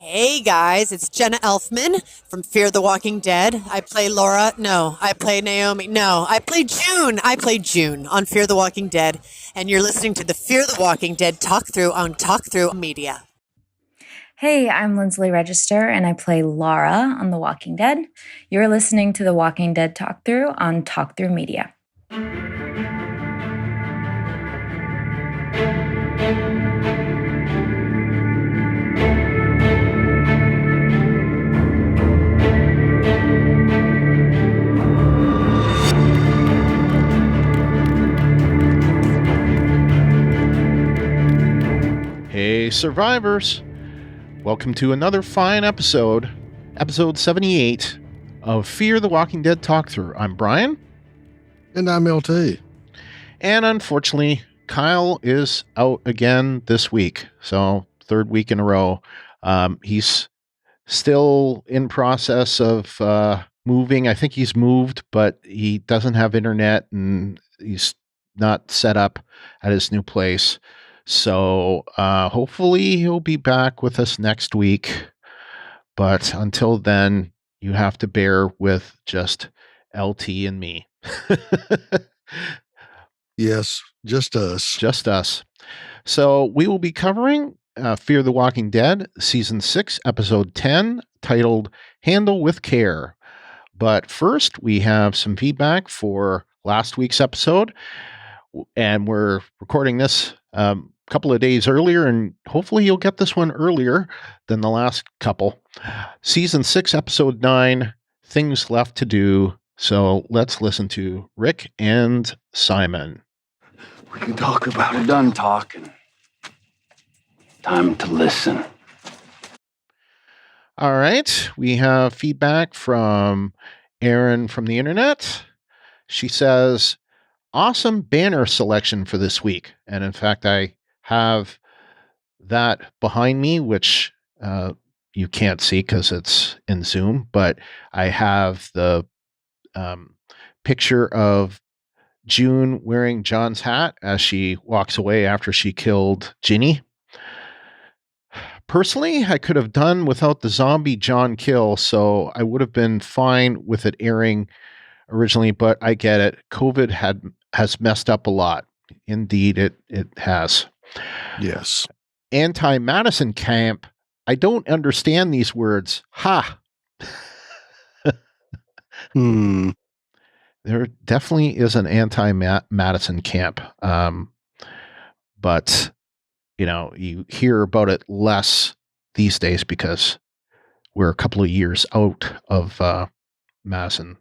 Hey guys, it's Jenna Elfman from Fear the Walking Dead. I play Laura. No, I play Naomi. No, I play June. I play June on Fear the Walking Dead. And you're listening to the Fear the Walking Dead talk through on Talk Through Media. Hey, I'm Lindsley Register, and I play Lara on The Walking Dead. You're listening to The Walking Dead talk through on Talk Through Media. Hey, survivors! Welcome to another fine episode 78 of Fear the Walking Dead Talk Through. I'm Brian. And I'm LT. And unfortunately, Kyle is out again this week. So, third week in a row. He's still in process of moving. I think he's moved, but he doesn't have internet and he's not set up at his new place. So hopefully he'll be back with us next week. But until then, you have to bear with just LT and me. Yes, just us. Just us. So we will be covering Fear the Walking Dead, Season 6, Episode 10, titled Handle with Care. But first, we have some feedback for last week's episode. And we're recording this couple of days earlier, and hopefully you'll get this one earlier than the last couple. Season 6, Episode 9, Things Left to Do. So let's listen to Rick and Simon. We can talk about it. We're done talking. Time to listen. All right. We have feedback from Erin from the internet. She says, awesome banner selection for this week. And in fact, I have that behind me, which you can't see because it's in Zoom, but I have the picture of June wearing John's hat as she walks away after she killed Ginny. Personally, I could have done without the zombie John kill, so I would have been fine with it airing originally, but I get it. COVID has messed up a lot. Indeed, it has. Yes. Anti-Madison camp. I don't understand these words. Ha! There definitely is an anti-Madison camp. But, you hear about it less these days because we're a couple of years out of Madison,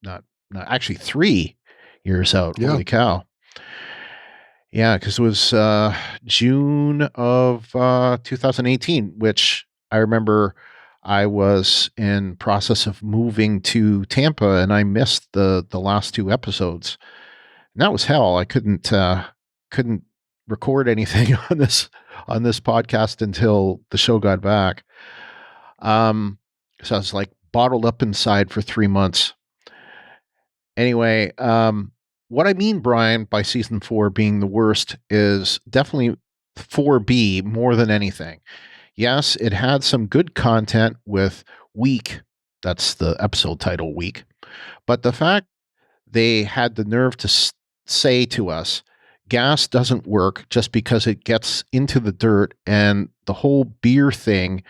not actually 3 years out. Yeah. Holy cow. Yeah, because it was June of 2018, which I remember I was in process of moving to Tampa, and I missed the last 2 episodes. And that was hell. I couldn't record anything on this podcast until the show got back. So I was like bottled up inside for 3 months. Anyway, what I mean, Brian, by season 4 being the worst is definitely 4B more than anything. Yes, it had some good content with Week. That's the episode title, Week. But the fact they had the nerve to say to us, gas doesn't work just because it gets into the dirt, and the whole beer thing,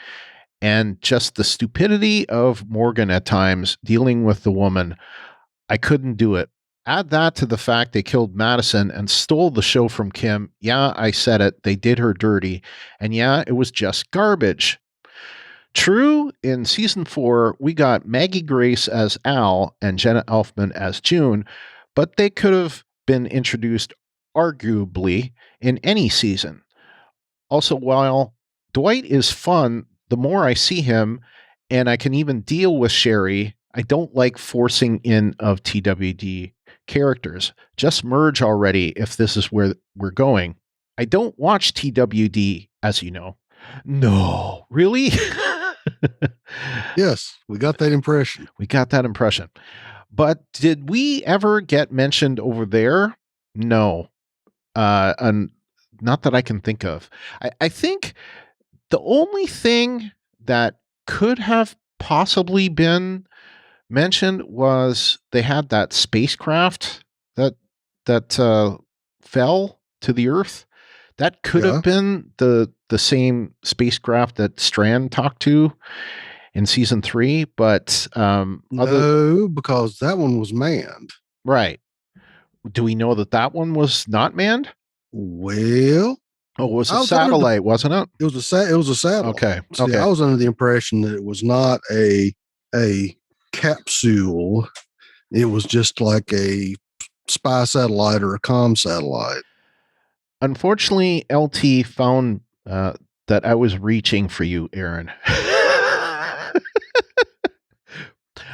and just the stupidity of Morgan at times dealing with the woman, I couldn't do it. Add that to the fact they killed Madison and stole the show from Kim. Yeah, I said it. They did her dirty. And yeah, it was just garbage. True, in season 4, we got Maggie Grace as Al and Jenna Elfman as June, but they could have been introduced arguably in any season. Also, while Dwight is fun, the more I see him, and I can even deal with Sherry, I don't like forcing in of TWD characters. Just merge already if this is where we're going. I don't watch TWD, as you know. No, really? Yes, we got that impression. But did we ever get mentioned over there? No. And not that I can think of. I think The only thing that could have possibly been mentioned was they had that spacecraft that fell to the Earth. That could Yeah. have been the same spacecraft that Strand talked to in season 3, but No, because that one was manned. right. Do we know that one was not manned? Well, Oh, it was I a was under the- satellite, wasn't it? it was a satellite. Okay. See, Okay. I was under the impression that it was not a capsule. It was just like a spy satellite or a comm satellite. Unfortunately, LT found that I was reaching for you, Aaron.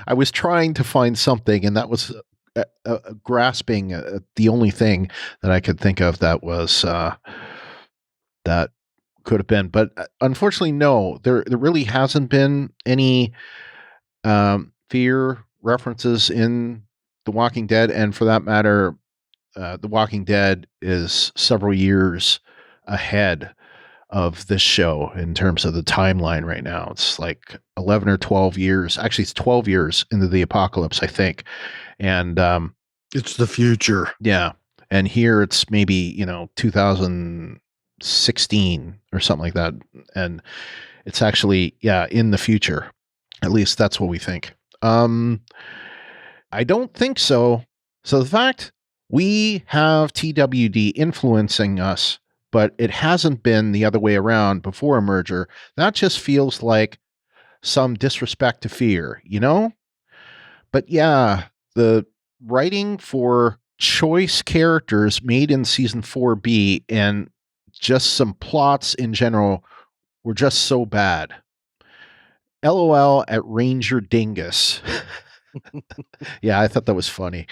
I was trying to find something, and that was grasping the only thing that I could think of that was that could have been. But unfortunately, no, there really hasn't been any fear references in The Walking Dead, and for that matter, The Walking Dead is several years ahead of this show in terms of the timeline right now. It's like 11 or 12 years. Actually, it's 12 years into the apocalypse, I think. And it's the future. Yeah. And here it's maybe, 2016 or something like that. And it's actually, in the future. At least that's what we think. I don't think so. So the fact we have TWD influencing us, but it hasn't been the other way around before a merger, that just feels like some disrespect to fear, But yeah, the writing for choice characters made in season 4B and just some plots in general were just so bad. LOL at Ranger Dingus. Yeah, I thought that was funny.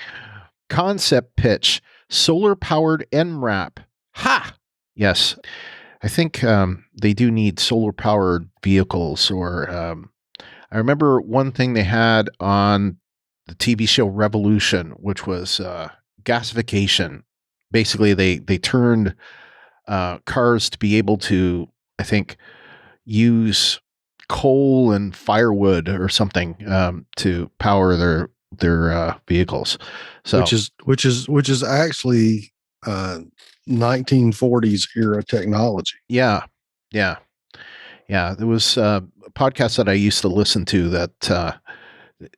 Concept pitch, solar-powered NRAP. Ha! Yes. I think they do need solar-powered vehicles, or I remember one thing they had on the TV show Revolution, which was gasification. Basically, they turned cars to be able to, I think, use coal and firewood or something to power their vehicles. So which is actually 1940s era technology. Yeah. There was a podcast that I used to listen to that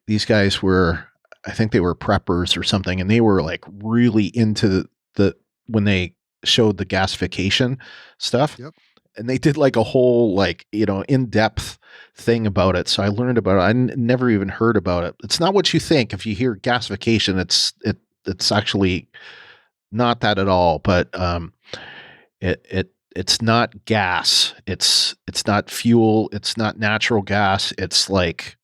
these guys were, I think they were preppers or something, and they were like really into the when they showed the gasification stuff. Yep. And they did like a whole in-depth thing about it. So I learned about it. I never even heard about it. It's not what you think. If you hear gasification, it's actually not that at all. But it's not gas. It's not fuel. It's not natural gas. It's like,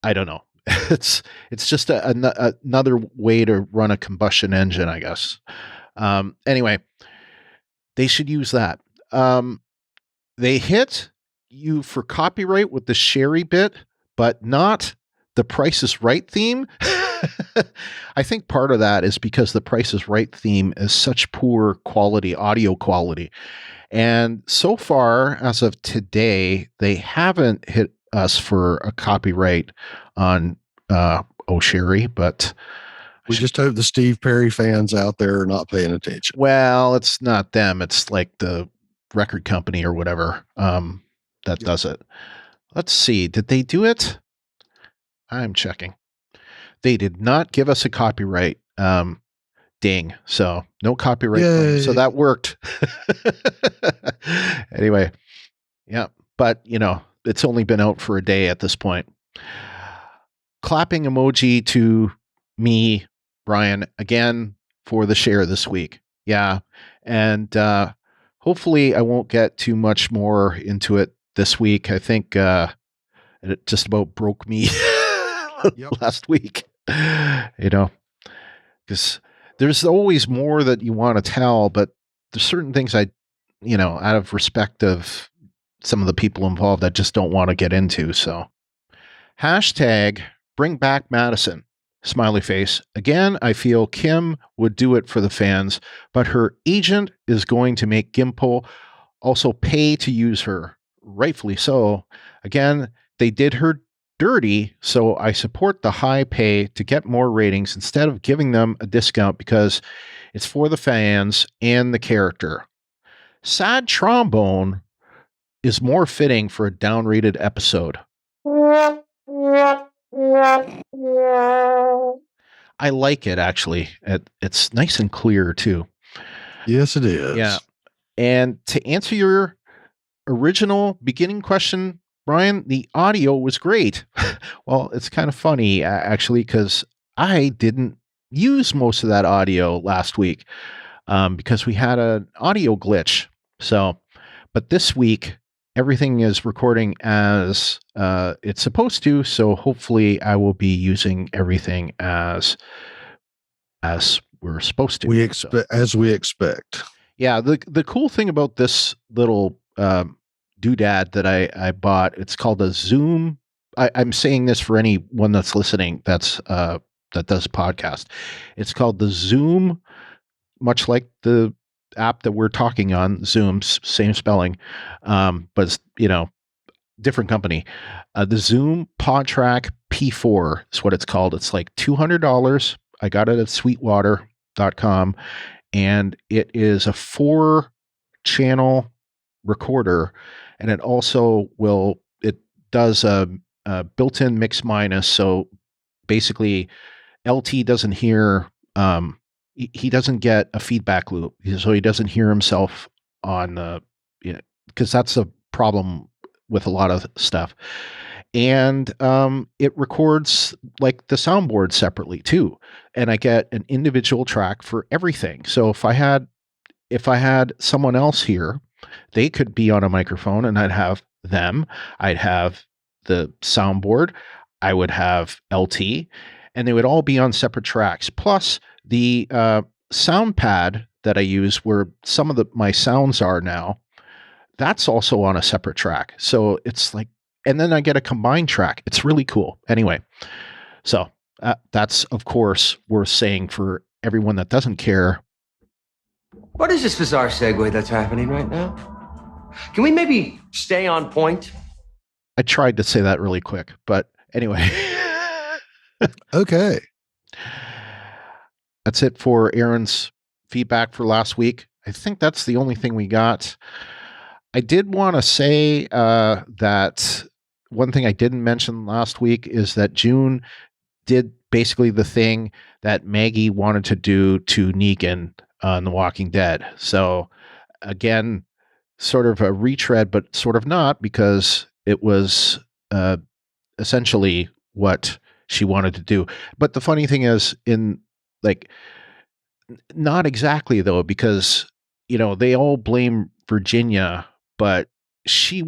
I don't know. It's just another way to run a combustion engine, I guess. Anyway, they should use that. They hit you for copyright with the Sherry bit, but not the Price is Right theme. I think part of that is because the Price is Right theme is such poor quality, audio quality. And so far, as of today, they haven't hit us for a copyright on Oh Sherry, but we just hope the Steve Perry fans out there are not paying attention. Well, it's not them. It's like the record company or whatever that does it. Let's see. Did they do it? I'm checking. They did not give us a copyright ding. So no copyright claim. So that worked. Anyway. Yeah. But, it's only been out for a day at this point. Clapping emoji to me, Brian, again for the share this week. Yeah. And hopefully I won't get too much more into it this week. I think it just about broke me last week, because there's always more that you want to tell, but there's certain things out of respect of some of the people involved, I just don't want to get into. So hashtag bring back Madison. Smiley face. Again, I feel Kim would do it for the fans, but her agent is going to make Gimple also pay to use her, rightfully so. Again, they did her dirty, so I support the high pay to get more ratings instead of giving them a discount because it's for the fans and the character. Sad trombone is more fitting for a downrated episode. I like it, actually. It's nice and clear, too. Yes, it is. Yeah. And to answer your original beginning question, Brian, the audio was great. Well, it's kind of funny, actually, because I didn't use most of that audio last week because we had an audio glitch. So, but this week, everything is recording as it's supposed to. So hopefully I will be using everything as we're supposed to. As we expect. Yeah. The cool thing about this little doodad that I bought, it's called a Zoom. I'm saying this for anyone that's listening that does podcast. It's called the Zoom, much like the app that we're talking on, Zoom, same spelling, but it's, different company. The Zoom PodTrack P4 is what it's called. It's like $200. I got it at sweetwater.com, and it is a 4-channel recorder, and it also does a built-in mix minus. So basically, LT doesn't hear. He doesn't get a feedback loop, so he doesn't hear himself on because that's a problem with a lot of stuff. And it records like the soundboard separately too, and I get an individual track for everything. So if I had someone else here, they could be on a microphone, and I'd have them. I'd have the soundboard. I would have LT, and they would all be on separate tracks. Plus, the sound pad that I use, where some of my sounds are now, that's also on a separate track. So it's like, and then I get a combined track. It's really cool. Anyway, so that's, of course, worth saying for everyone that doesn't care. What is this bizarre segue that's happening right now? Can we maybe stay on point? I tried to say that really quick, but anyway. Okay. That's it for Aaron's feedback for last week. I think that's the only thing we got. I did want to say that one thing I didn't mention last week is that June did basically the thing that Maggie wanted to do to Negan on The Walking Dead. So again, sort of a retread, but sort of not, because it was essentially what she wanted to do. But the funny thing is, not exactly though, because they all blame Virginia, but she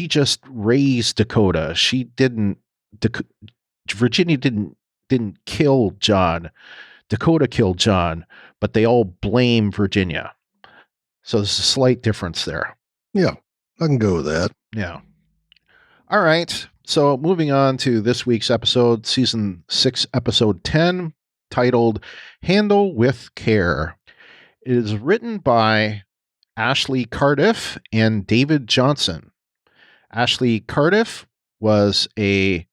just raised Dakota. Virginia didn't kill John. Dakota killed John, but they all blame Virginia. So there's a slight difference there. Yeah, I can go with that. Yeah. All right. So moving on to this week's episode, season 6, episode 10, titled Handle with Care. It is written by Ashley Cardiff and David Johnson. Ashley Cardiff was an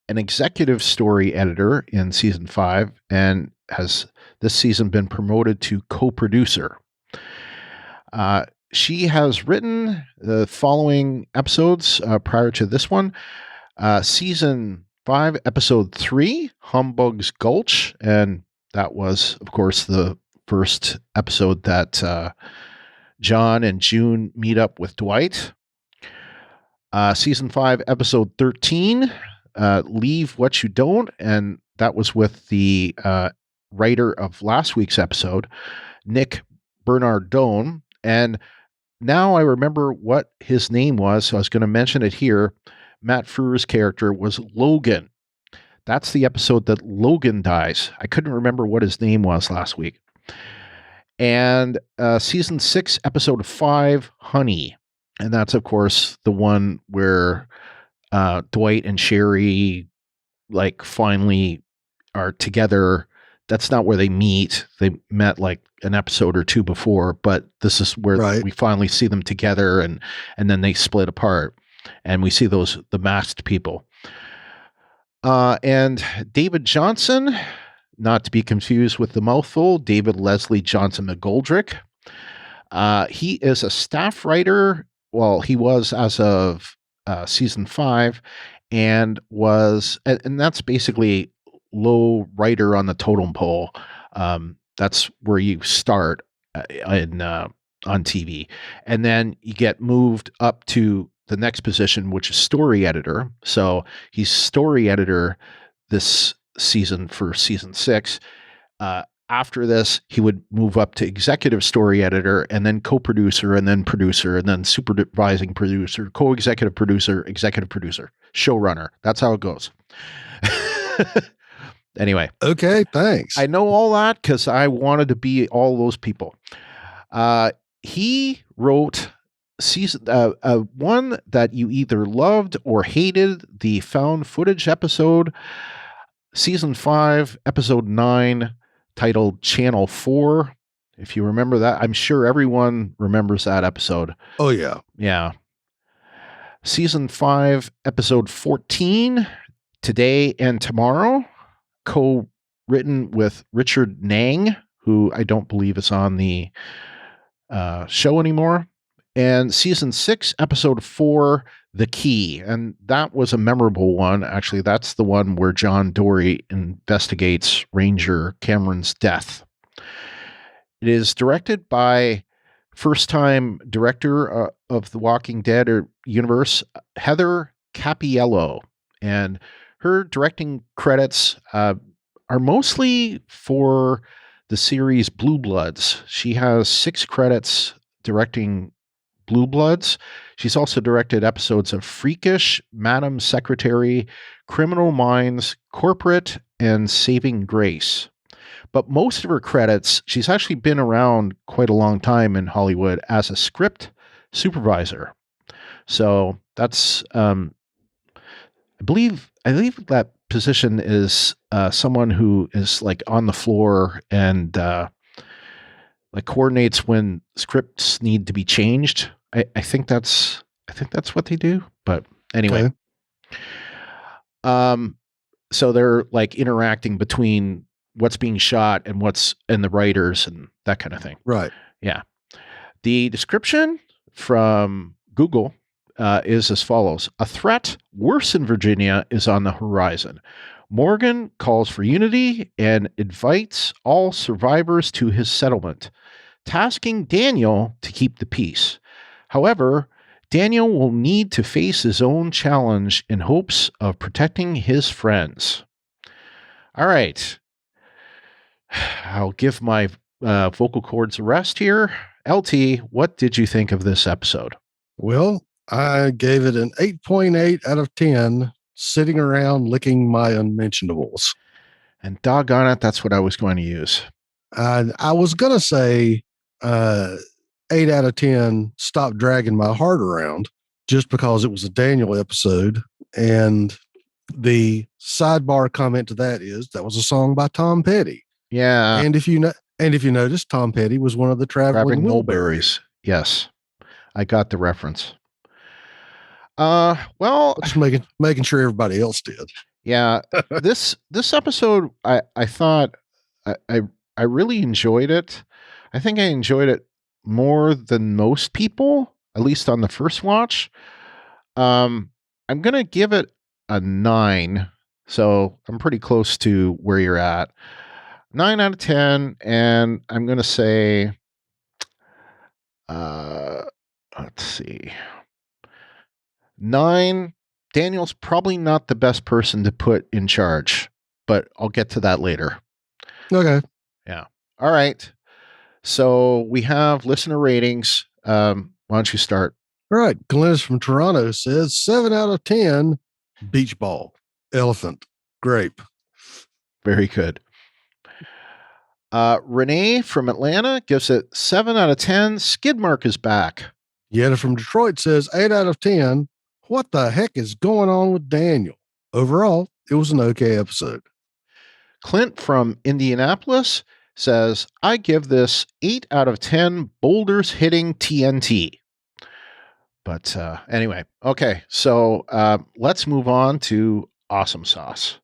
executive story editor in season 5 and has this season been promoted to co-producer. She has written the following episodes prior to this one. Season 5, episode 3, Humbug's Gulch. And that was, of course, the first episode that John and June meet up with Dwight. Season 5, episode 13, Leave What You Don't. And that was with the writer of last week's episode, Nick Bernardone. And now I remember what his name was, so I was going to mention it here. Matt Frewer's character was Logan. That's the episode that Logan dies. I couldn't remember what his name was last week. And season 6, episode 5, Honey. And that's, of course, the one where Dwight and Sherry finally are together that's not where they meet. They met like an episode or two before, but this is where Right. we finally see them together, and then they split apart, and we see the masked people. And David Johnson, not to be confused with the mouthful, David Leslie Johnson McGoldrick. He is a staff writer. Well, he was as of season 5, and that's basically low writer on the totem pole. That's where you start on TV, and then you get moved up to the next position, which is story editor. So he's story editor this season for season 6. After this, he would move up to executive story editor, and then co-producer, and then producer, and then supervising producer, co-executive producer, executive producer, showrunner. That's how it goes. Anyway. Okay, thanks. I know all that because I wanted to be all those people. He wrote season one that you either loved or hated, the found footage episode, season 5, episode 9, titled Channel 4. If you remember that, I'm sure everyone remembers that episode. Oh, yeah. Yeah. Season 5, episode 14, Today and Tomorrow, co-written with Richard Nang, who I don't believe is on the show anymore. And season 6, episode 4, The Key. And that was a memorable one. Actually, that's the one where John Dory investigates Ranger Cameron's death. It is directed by first-time director of The Walking Dead universe, Heather Cappiello. And her directing credits are mostly for the series Blue Bloods. She has 6 credits directing Blue Bloods. She's also directed episodes of Freakish, Madam Secretary, Criminal Minds, Corporate, and Saving Grace. But most of her credits, she's actually been around quite a long time in Hollywood as a script supervisor. So that's, I believe that position is someone who is like on the floor and like coordinates when scripts need to be changed. I think that's what they do. But anyway, so they're like interacting between what's being shot and the writers and that kind of thing. Right. Yeah. The description from Google is as follows. A threat worse in Virginia is on the horizon. Morgan calls for unity and invites all survivors to his settlement, tasking Daniel to keep the peace. However, Daniel will need to face his own challenge in hopes of protecting his friends. All right. I'll give my vocal cords a rest here. LT, what did you think of this episode? Well, I gave it an 8.8 out of 10, sitting around licking my unmentionables. And doggone it, that's what I was going to use. I was going to say 8 out of 10, stop dragging my heart around, just because it was a Daniel episode. And the sidebar comment to that was a song by Tom Petty. Yeah. And if you notice, Tom Petty was one of the Traveling Wilburys. Yes. I got the reference. Well, just making sure everybody else did. Yeah. This episode, I thought I really enjoyed it. I think I enjoyed it more than most people, at least on the first watch. I'm going to give it a 9. So I'm pretty close to where you're at. 9 out of 10. And I'm going to say, let's see. 9. Daniel's probably not the best person to put in charge, but I'll get to that later. Okay. Yeah. All right. So we have listener ratings. Why don't you start? All right. Glennis from Toronto says 7 out of 10. Beach ball, elephant, grape. Very good. Renee from Atlanta gives it 7 out of 10. Skid mark is back. Yetta from Detroit says 8 out of 10. What the heck is going on with Daniel? Overall, it was an okay episode. Clint from Indianapolis says, I give this 8 out of 10 boulders hitting TNT. But anyway, okay, so let's move on to Awesome Sauce.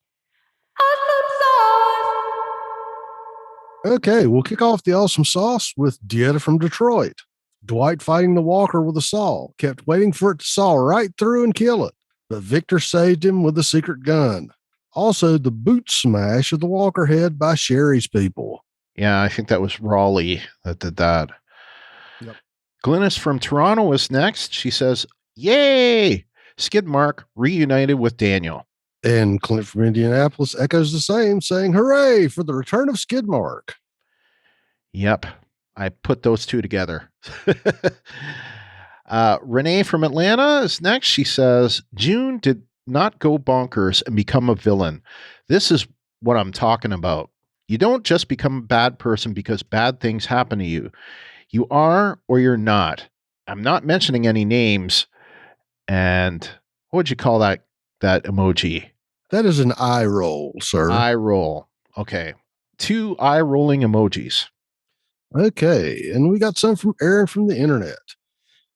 Okay, we'll kick off the Awesome Sauce with Dieta from Detroit. Dwight fighting the walker with a saw, kept waiting for it to saw right through and kill it, but Victor saved him with a secret gun. Also, the boot smash of the walker head by Sherry's people. Yeah, I think that was Raleigh that did that. Yep. Glynis from Toronto is next. She says, yay! Skidmark reunited with Daniel. And Clint from Indianapolis echoes the same, saying, hooray for the return of Skidmark. Yep, I put those two together. Renee from Atlanta is next. She says, June did not go bonkers and become a villain. This is what I'm talking about. You don't just become a bad person because bad things happen to you. You are or you're not. I'm not mentioning any names. And what would you call that emoji? That is an eye roll, sir. Eye roll. Okay. 2 eye rolling emojis. Okay. And we got some from Aaron from the internet.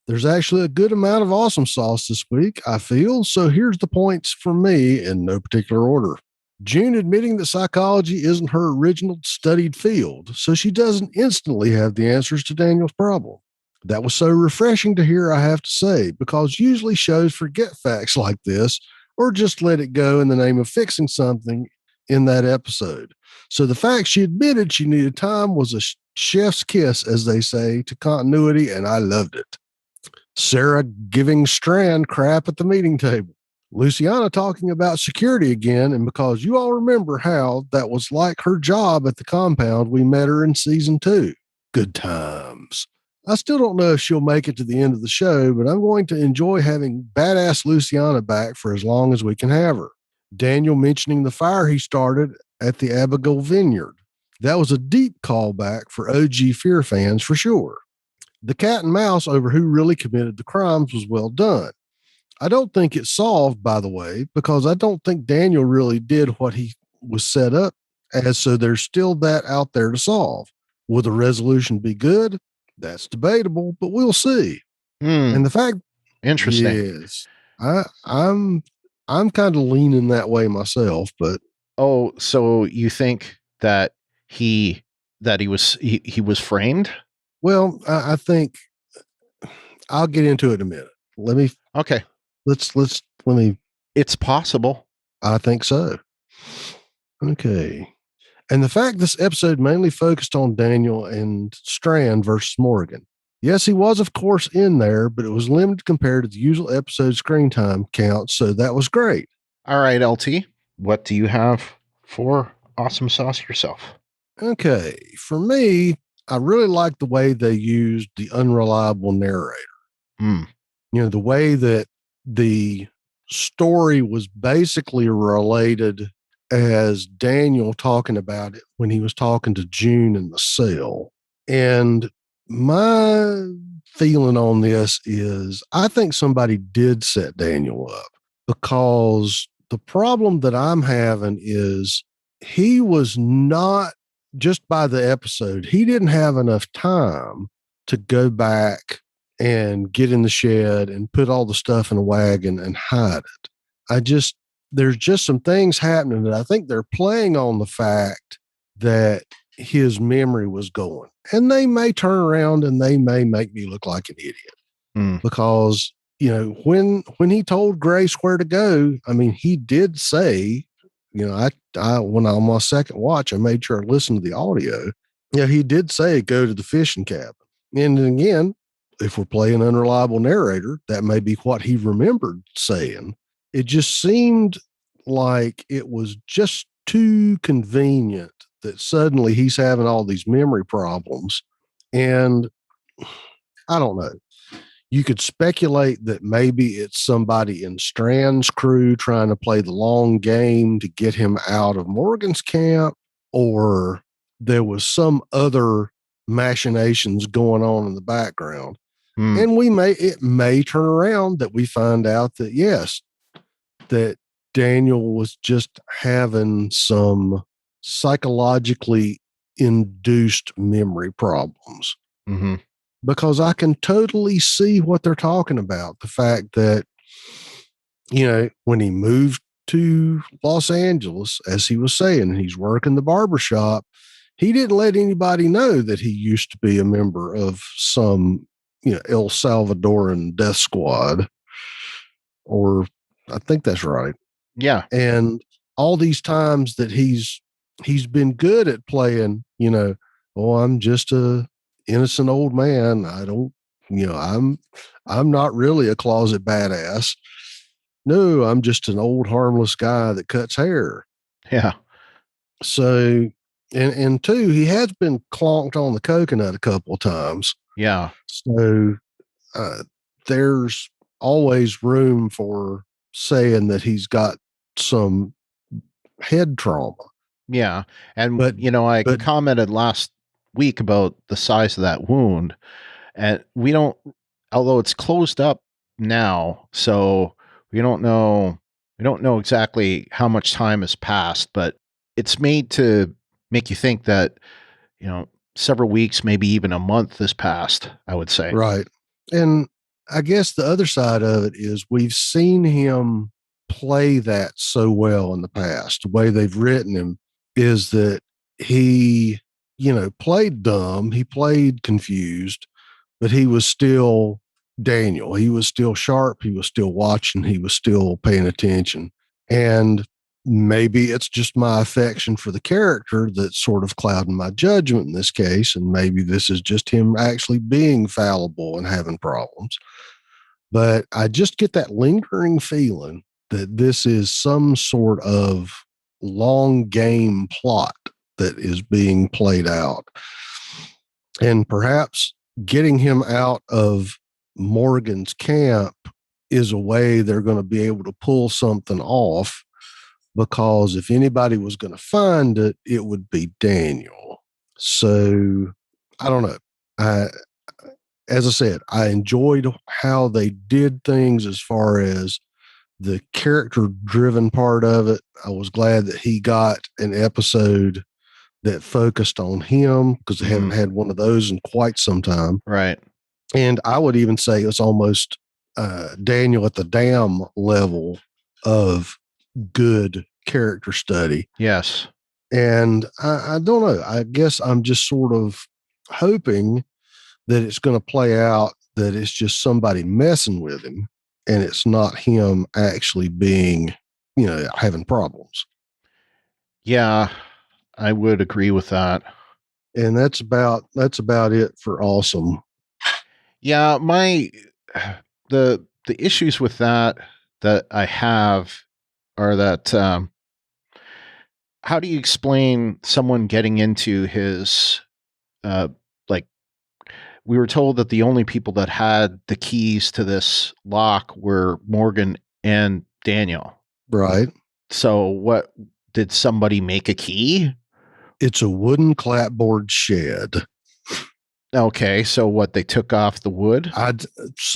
There's actually a good amount of awesome sauce this week, I feel. So here's the points for me in no particular order. June admitting that psychology isn't her original studied field, so she doesn't instantly have the answers to Daniel's problem. That was so refreshing to hear, I have to say, because usually shows forget facts like this or just let it go in the name of fixing something in that episode. So the fact she admitted she needed time was a chef's kiss, as they say, to continuity, and I loved it. Sarah giving Strand crap at the meeting table. Luciana talking about security again, and because you all remember how that was like her job at the compound, we met her in season 2. Good times. I still don't know if she'll make it to the end of the show, but I'm going to enjoy having badass Luciana back for as long as we can have her. Daniel mentioning the fire he started at the Abigail Vineyard. That was a deep callback for OG Fear fans for sure. The cat and mouse over who really committed the crimes was well done. I don't think it's solved, by the way, because I don't think Daniel really did what he was set up as, so there's still that out there to solve. Will the resolution be good? That's debatable, but we'll see. And the fact, interesting. Yes, I'm kind of leaning that way myself, but oh, so you think that he was framed? Well, I think I'll get into it in a minute. Okay. Let me. It's possible. I think so. Okay. And the fact this episode mainly focused on Daniel and Strand versus Morgan. Yes, he was, of course, in there, but it was limited compared to the usual episode screen time count, so that was great. All right, LT, what do you have for Awesome Sauce yourself? Okay. For me, I really like the way they used the unreliable narrator. You know, the way that the story was basically related as Daniel talking about it when he was talking to June in the cell. And my feeling on this is I think somebody did set Daniel up, because the problem that I'm having is he was not, just by the episode, he didn't have enough time to go back and get in the shed and put all the stuff in a wagon and hide it. There's just some things happening that I think they're playing on the fact that his memory was going. And they may turn around and they may make me look like an idiot. Because, you know, when he told Grace where to go, I mean, he did say, you know, I when on my second watch, I made sure I listened to the audio. Yeah, he did say go to the fishing cabin. And again, if we're playing unreliable narrator, that may be what he remembered saying. It just seemed like it was just too convenient that suddenly he's having all these memory problems. And I don't know. You could speculate that maybe it's somebody in Strand's crew trying to play the long game to get him out of Morgan's camp, or there was some other machinations going on in the background. And it may turn around that we find out that, yes, that Daniel was just having some psychologically induced memory problems. Mm-hmm. Because I can totally see what they're talking about. The fact that, when he moved to Los Angeles, as he was saying, he's working the barbershop, he didn't let anybody know that he used to be a member of some, El Salvadoran death squad, or I think that's right. Yeah. And all these times that he's been good at playing, I'm just a innocent old man. I don't, I'm not really a closet badass. No, I'm just an old harmless guy that cuts hair. Yeah. So, and two, he has been clonked on the coconut a couple of times. Yeah. So there's always room for saying that he's got some head trauma. Yeah. And, I commented last week about the size of that wound, and although it's closed up now, so we don't know exactly how much time has passed, but it's made to make you think that, several weeks, maybe even a month has passed, I would say. Right. And I guess the other side of it is we've seen him play that so well in the past. The way they've written him is that he, played dumb, he played confused, but he was still Daniel. He was still sharp. He was still watching. He was still paying attention. And maybe it's just my affection for the character that's sort of clouding my judgment in this case. And maybe this is just him actually being fallible and having problems. But I just get that lingering feeling that this is some sort of long game plot that is being played out. And perhaps getting him out of Morgan's camp is a way they're going to be able to pull something off, because if anybody was going to find it, it would be Daniel. So I don't know. As I said, I enjoyed how they did things as far as the character driven part of it. I was glad that he got an episode that focused on him, because they haven't had one of those in quite some time. Right. And I would even say it's almost Daniel at the Dam level of good character study. Yes. And I don't know. I guess I'm just sort of hoping that it's going to play out that it's just somebody messing with him and it's not him actually being, having problems. Yeah, I would agree with that. And that's about it for Awesome. Yeah, the issues with that I have are that how do you explain someone getting into his we were told that the only people that had the keys to this lock were Morgan and Daniel. Right. So what, did somebody make a key? It's a wooden clapboard shed. Okay, so what, they took off the wood?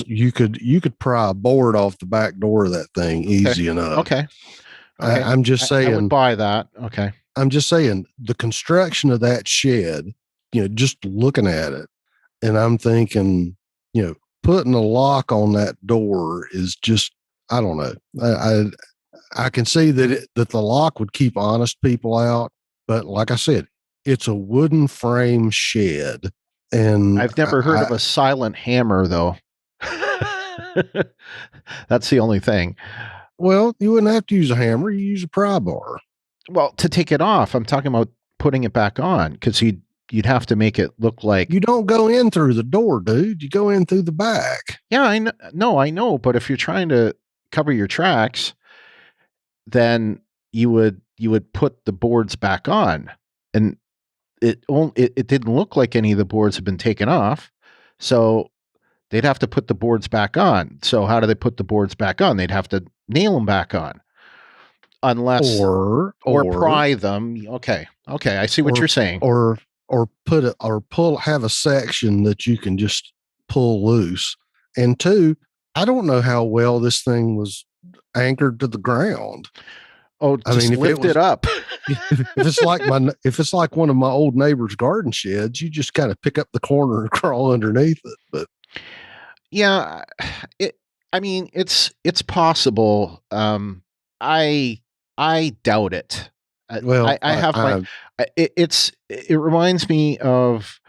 You could pry a board off the back door of that thing easy enough. Okay. I'm just saying. I would buy that. Okay. I'm just saying the construction of that shed, just looking at it, and I'm thinking, putting a lock on that door is just, I don't know. I can see that the lock would keep honest people out, but like I said, it's a wooden frame shed. And I've never heard of a silent hammer, though. That's the only thing. Well, you wouldn't have to use a hammer. You use a pry bar. Well, to take it off, I'm talking about putting it back on, because you'd have to make it look like... You don't go in through the door, dude. You go in through the back. Yeah, I know. No, I know. But if you're trying to cover your tracks, then you would put the boards back on, and it didn't look like any of the boards had been taken off, so they'd have to put the boards back on. So how do they put the boards back on? They'd have to nail them back on, unless or pry them. Okay, I see what you're saying. Or have a section that you can just pull loose. And two, I don't know how well this thing was anchored to the ground. Oh, just lift it up. if it's like one of my old neighbor's garden sheds, you just kind of pick up the corner and crawl underneath it. But yeah, it's possible. I doubt it. well, I have it reminds me of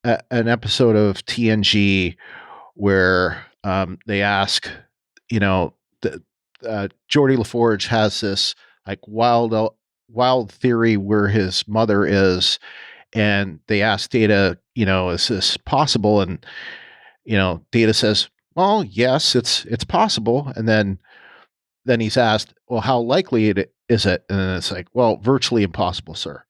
an episode of TNG where they ask, Geordie LaForge has this like wild theory where his mother is, and they ask Data, is this possible? And Data says, well, yes, it's possible. And then he's asked, well, how likely is it? And then it's like, well, virtually impossible, sir.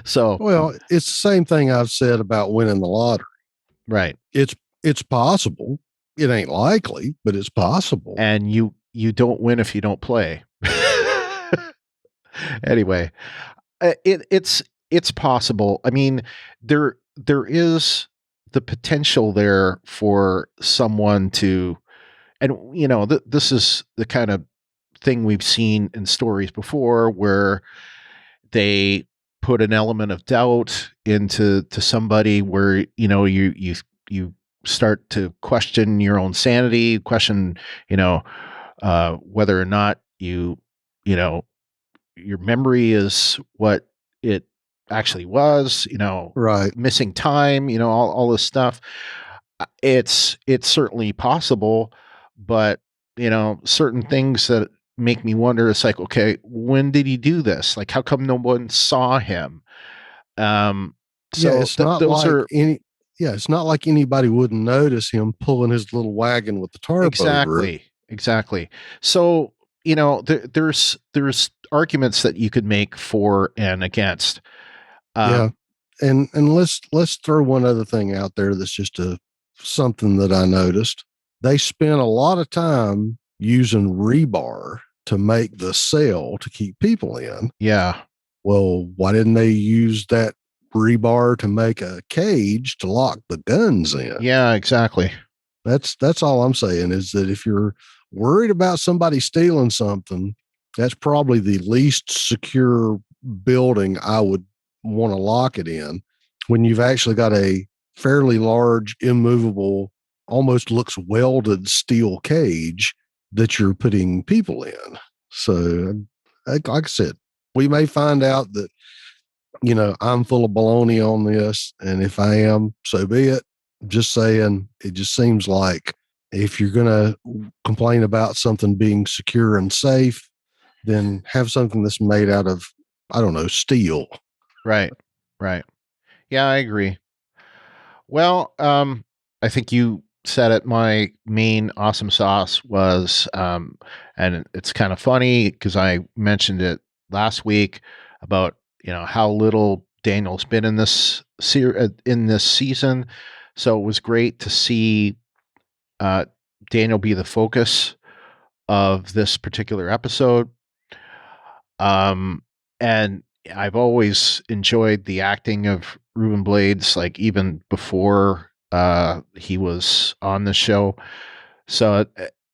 So, well, it's the same thing I've said about winning the lottery. right. It's possible. It ain't likely, but it's possible. And you don't win if you don't play. Anyway, it's possible. I mean, there is the potential there for someone to, and this is the kind of thing we've seen in stories before where they put an element of doubt into somebody where you start to question your own sanity, question whether or not your memory is what it actually was, right, missing time, all this stuff. It's certainly possible, but certain things that make me wonder, it's like, okay, when did he do this? Like, how come no one saw him? It's not like anybody wouldn't notice him pulling his little wagon with the tarp over it. Exactly. So, there's arguments that you could make for and against. And let's throw one other thing out there that's just something that I noticed. They spent a lot of time using rebar to make the cell to keep people in. Yeah. Well, why didn't they use that rebar to make a cage to lock the guns in? Yeah, exactly. That's all I'm saying, is that if you're worried about somebody stealing something, that's probably the least secure building I would want to lock it in, when you've actually got a fairly large, immovable, almost looks welded steel cage that you're putting people in. So, like I said, we may find out that, I'm full of baloney on this. And if I am, so be it. Just saying, it just seems like if you're going to complain about something being secure and safe, then have something that's made out of, I don't know, steel. Right. Yeah, I agree. Well, I think you said it. My main awesome sauce was, and it's kind of funny because I mentioned it last week about, how little Daniel's been in this season. So it was great to see Daniel be the focus of this particular episode. And I've always enjoyed the acting of Ruben Blades, like even before he was on the show. So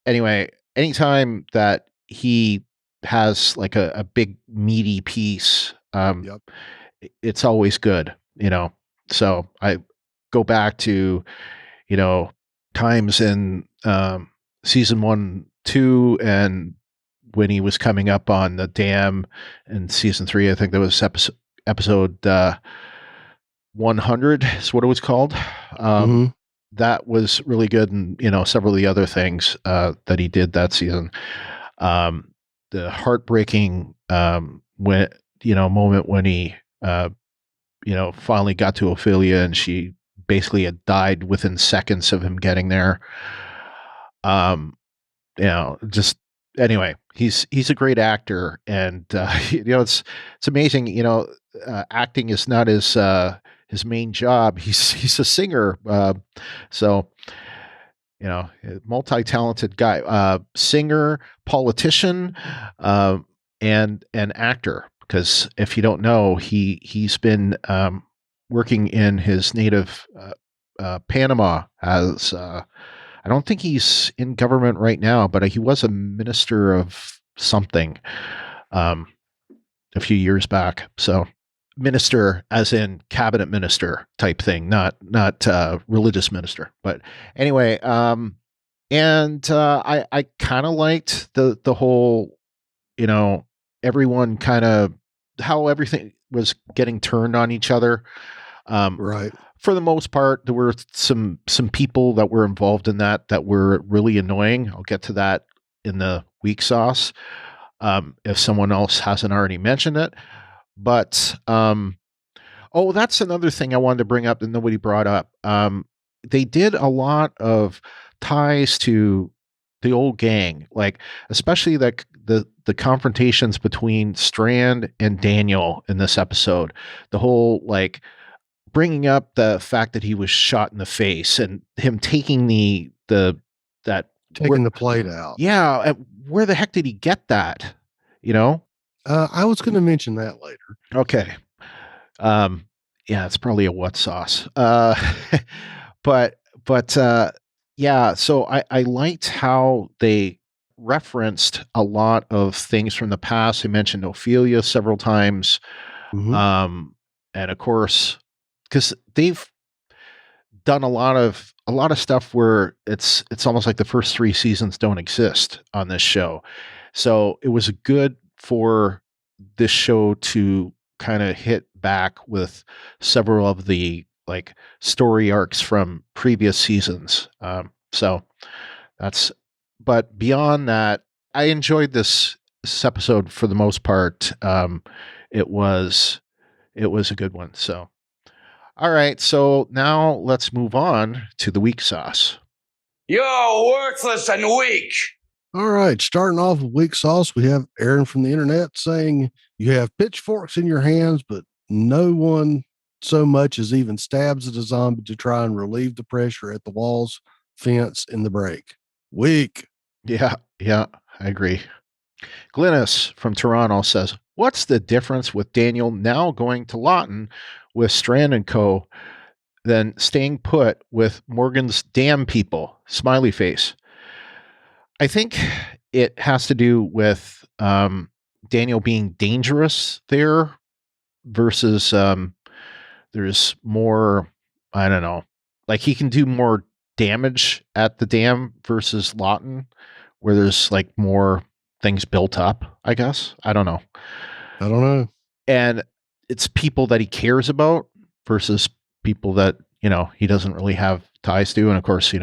anyway, anytime that he has like a big meaty piece, it's always good, So I go back to, times in season 1, 2, and when he was coming up on the dam in season 3, I think that was episode 100 is what it was called. That was really good. And, several of the other things that he did that season. The heartbreaking moment when he, finally got to Ophelia and she basically had died within seconds of him getting there. Just anyway, he's a great actor, and it's amazing. Acting is not his main job. He's a singer, so multi-talented guy, singer, politician, and an actor. Because if you don't know, he's been working in his native Panama as I don't think he's in government right now, but he was a minister of something a few years back. So minister as in cabinet minister type thing, not religious minister. But anyway, I kind of liked the whole, everyone kind of how everything was getting turned on each other. Right. For the most part, there were some people that were involved in that were really annoying. I'll get to that in the weak sauce if someone else hasn't already mentioned it. But that's another thing I wanted to bring up that nobody brought up. They did a lot of ties to the old gang, like especially like the confrontations between Strand and Daniel in this episode. The whole like bringing up the fact that he was shot in the face and him taking the plate out. Yeah, where the heck did he get that? I was going to mention that later. Okay. Yeah, it's probably a what sauce. But yeah, so I liked how they referenced a lot of things from the past. They mentioned Ophelia several times. Mm-hmm. And of course, because they've done a lot of stuff where it's almost like the first 3 seasons don't exist on this show. So it was good for this show to kind of hit back with several of the like story arcs from previous seasons. But beyond that, I enjoyed this episode for the most part. It was a good one. So, all right. So now let's move on to the weak sauce. You're worthless and weak. All right, starting off with weak sauce, we have Aaron from the internet saying you have pitchforks in your hands, but no one so much as even stabs at a zombie to try and relieve the pressure at the walls, fence, and the break. Weak. Yeah, I agree. Glynis from Toronto says, what's the difference with Daniel now going to Lawton with Strand and Co. than staying put with Morgan's damn people? Smiley face. I think it has to do with Daniel being dangerous there versus there's more, I don't know, like he can do more damage at the dam versus Lawton, where there's like more things built up, I guess. I don't know. And it's people that he cares about versus people that, he doesn't really have ties to. And of course, he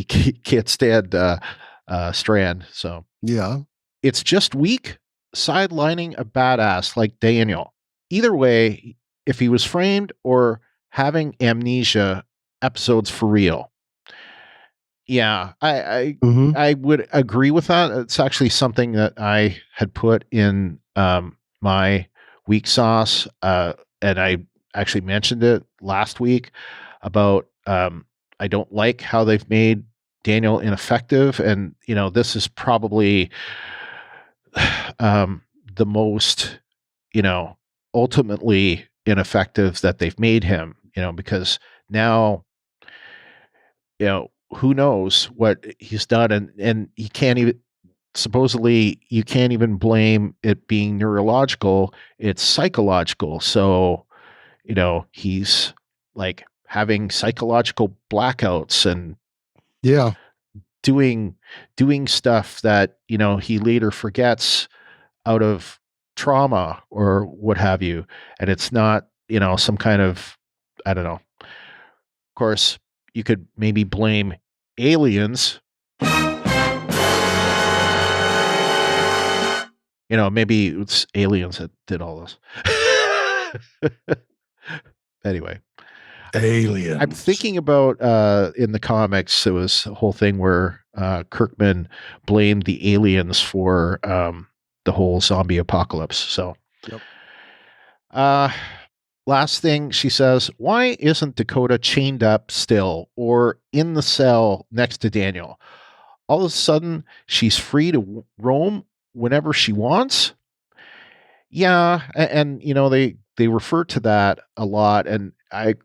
can't stand Strand. So yeah, it's just weak sidelining a badass like Daniel. Either way, if he was framed or having amnesia, episodes for real. Yeah, I would agree with that. It's actually something that I had put in my weak sauce, and I actually mentioned it last week about I don't like how they've made Daniel ineffective, and this is probably the most ultimately ineffective that they've made him, because now who knows what he's done, and he can't even, supposedly you can't even blame it being neurological, it's psychological. So he's like having psychological blackouts and doing stuff that he later forgets out of trauma or what have you, and it's not some kind of, I don't know. Of course, you could maybe blame aliens. Maybe it's aliens that did all this. Anyway, aliens. I'm thinking about in the comics, there was a whole thing where Kirkman blamed the aliens for the whole zombie apocalypse. So, last thing she says, why isn't Dakota chained up still or in the cell next to Daniel? All of a sudden, she's free to roam whenever she wants. Yeah, and they refer to that a lot, and I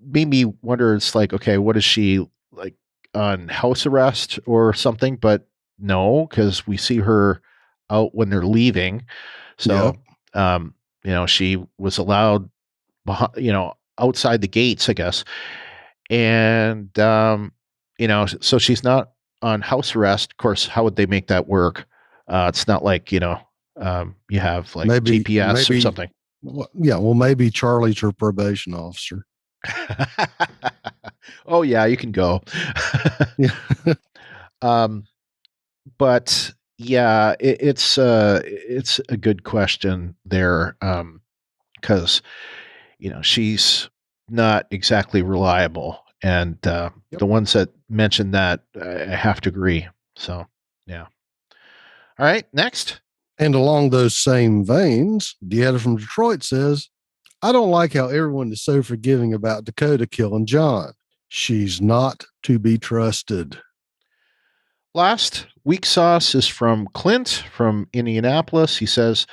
made me wonder. It's like, okay, what is she like on house arrest or something? But no, because we see her out when they're leaving. So, Yep. she was allowed, outside the gates, I guess. And, so she's not on house arrest. Of course, how would they make that work? It's not like, you have like GPS or something. Well, maybe Charlie's her probation officer. Oh yeah, you can go. Yeah. But yeah, it's a good question there, because she's not exactly reliable, and the ones that mentioned that, I have to agree. So yeah. All right, next. And along those same veins, Deanna from Detroit says, I don't like how everyone is so forgiving about Dakota killing John. She's not to be trusted. Last week's sauce is from Clint from Indianapolis. He says,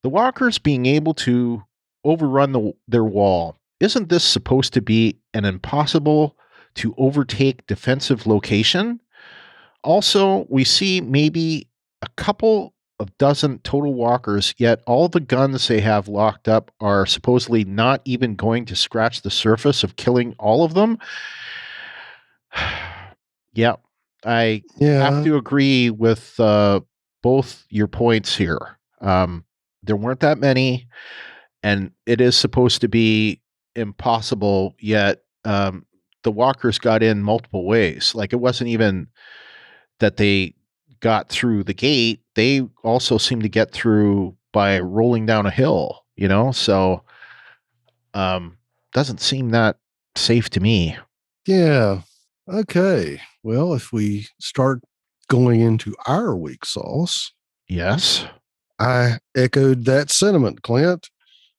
the walkers being able to overrun their wall. Isn't this supposed to be an impossible to overtake defensive location? Also, we see maybe a couple of dozen total walkers, yet all the guns they have locked up are supposedly not even going to scratch the surface of killing all of them. Yeah, I have to agree with both your points here. There weren't that many, and it is supposed to be impossible, yet the walkers got in multiple ways. Like, it wasn't even that they got through the gate. They also seem to get through by rolling down a hill, so doesn't seem that safe to me. Yeah. Okay. Well, if we start going into our week sauce. Yes. I echoed that sentiment, Clint.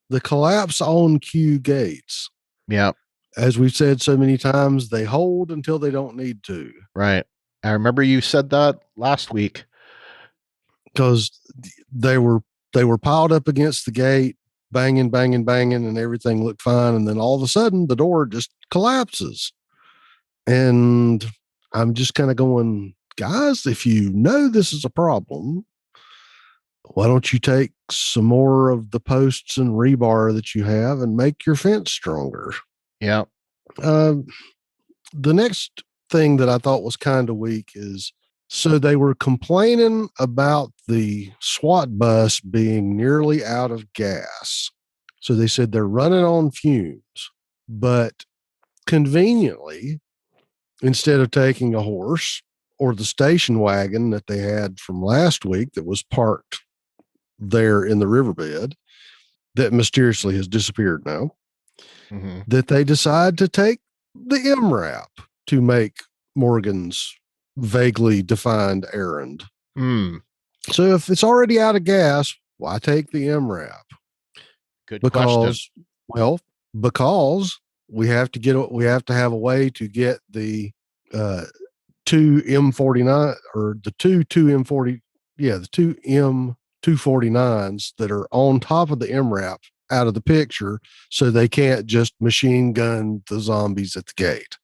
The collapse on Q gates. Yeah. As we've said so many times, they hold until they don't need to. Right. I remember you said that last week. Because they were piled up against the gate, banging, and everything looked fine. And then all of a sudden, the door just collapses. And I'm just kind of going, guys, if you know this is a problem, why don't you take some more of the posts and rebar that you have and make your fence stronger? Yeah. The next thing that I thought was kind of weak is, so they were complaining about the SWAT bus being nearly out of gas. So they said they're running on fumes, but conveniently, instead of taking a horse or the station wagon that they had from last week that was parked there in the riverbed that mysteriously has disappeared now, that they decide to take the MRAP to make Morgan's vaguely defined errand. So if it's already out of gas, why take the MRAP? Good question. Well, because we have to have a way to get the two M49 or the two M40, the two M249s that are on top of the MRAP out of the picture, so they can't just machine gun the zombies at the gate.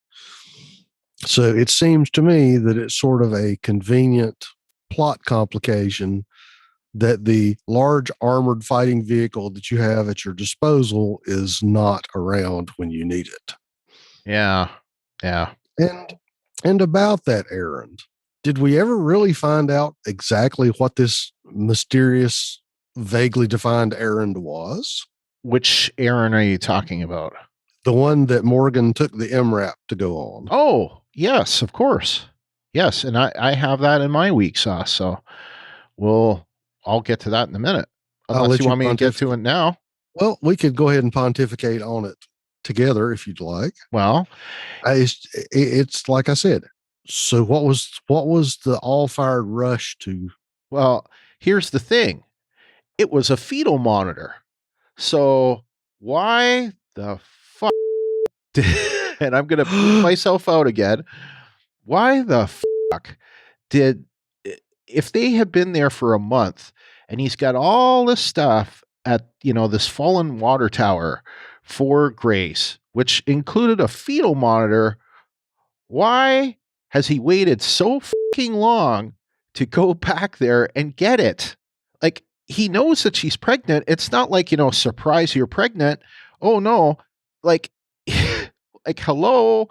So it seems to me that it's sort of a convenient plot complication that the large armored fighting vehicle that you have at your disposal is not around when you need it. Yeah. Yeah. And about that errand, did we ever really find out exactly what this mysterious, vaguely defined errand was? Which errand are you talking about? The one that Morgan took the MRAP to go on. Oh, yes, of course. Yes, and I have that in my week sauce, so I'll get to that in a minute. Unless you want me to get to it now. Well, we could go ahead and pontificate on it together if you'd like. Well, it's like I said. So what was the all-fired rush to? Well, here's the thing. It was a fetal monitor. So why the fuck and I'm going to put myself out again. Why the fuck if they had been there for a month and he's got all this stuff at, this fallen water tower for Grace, which included a fetal monitor, why has he waited so fucking long to go back there and get it? Like, he knows that she's pregnant. It's not like, surprise, you're pregnant. Oh no. Like, like, hello.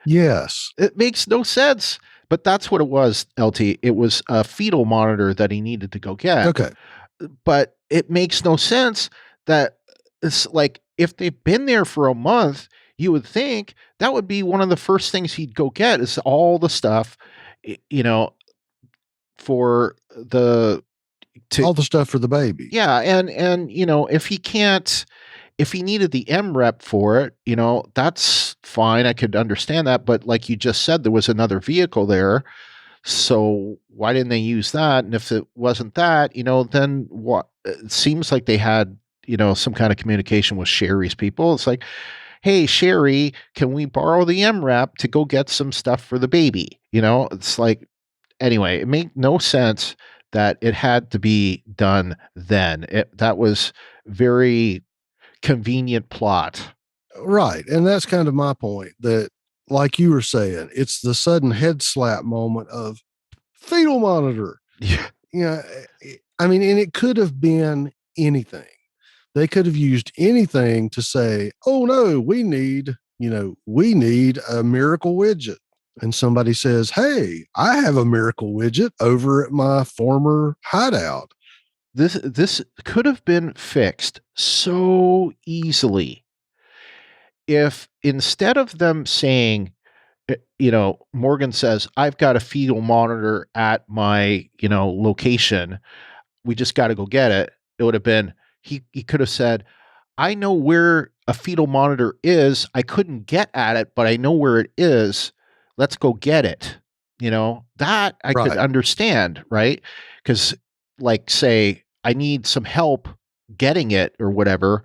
Yes. It makes no sense. But that's what it was, LT. It was a fetal monitor that he needed to go get. Okay. But it makes no sense that it's like, if they've been there for a month, you would think that would be one of the first things he'd go get, is all the stuff, for all the stuff for the baby. Yeah. And, if he needed the MREP for it, that's fine. I could understand that. But like you just said, there was another vehicle there. So why didn't they use that? And if it wasn't that, then what? It seems like they had, some kind of communication with Sherry's people. It's like, hey, Sherry, can we borrow the MREP to go get some stuff for the baby? It's like, anyway, it made no sense that it had to be done then. That was very convenient plot. Right. And that's kind of my point, that, like you were saying, it's the sudden head slap moment of fetal monitor. Yeah. I mean, and it could have been anything. They could have used anything to say, oh no, we need a miracle widget. And somebody says, hey, I have a miracle widget over at my former hideout. This could have been fixed so easily if, instead of them saying, Morgan says, I've got a fetal monitor at my, location, we just got to go get it. It would have been, he could have said, I know where a fetal monitor is. I couldn't get at it, but I know where it is. Let's go get it. That I could understand, right? Because, like, say, I need some help getting it or whatever.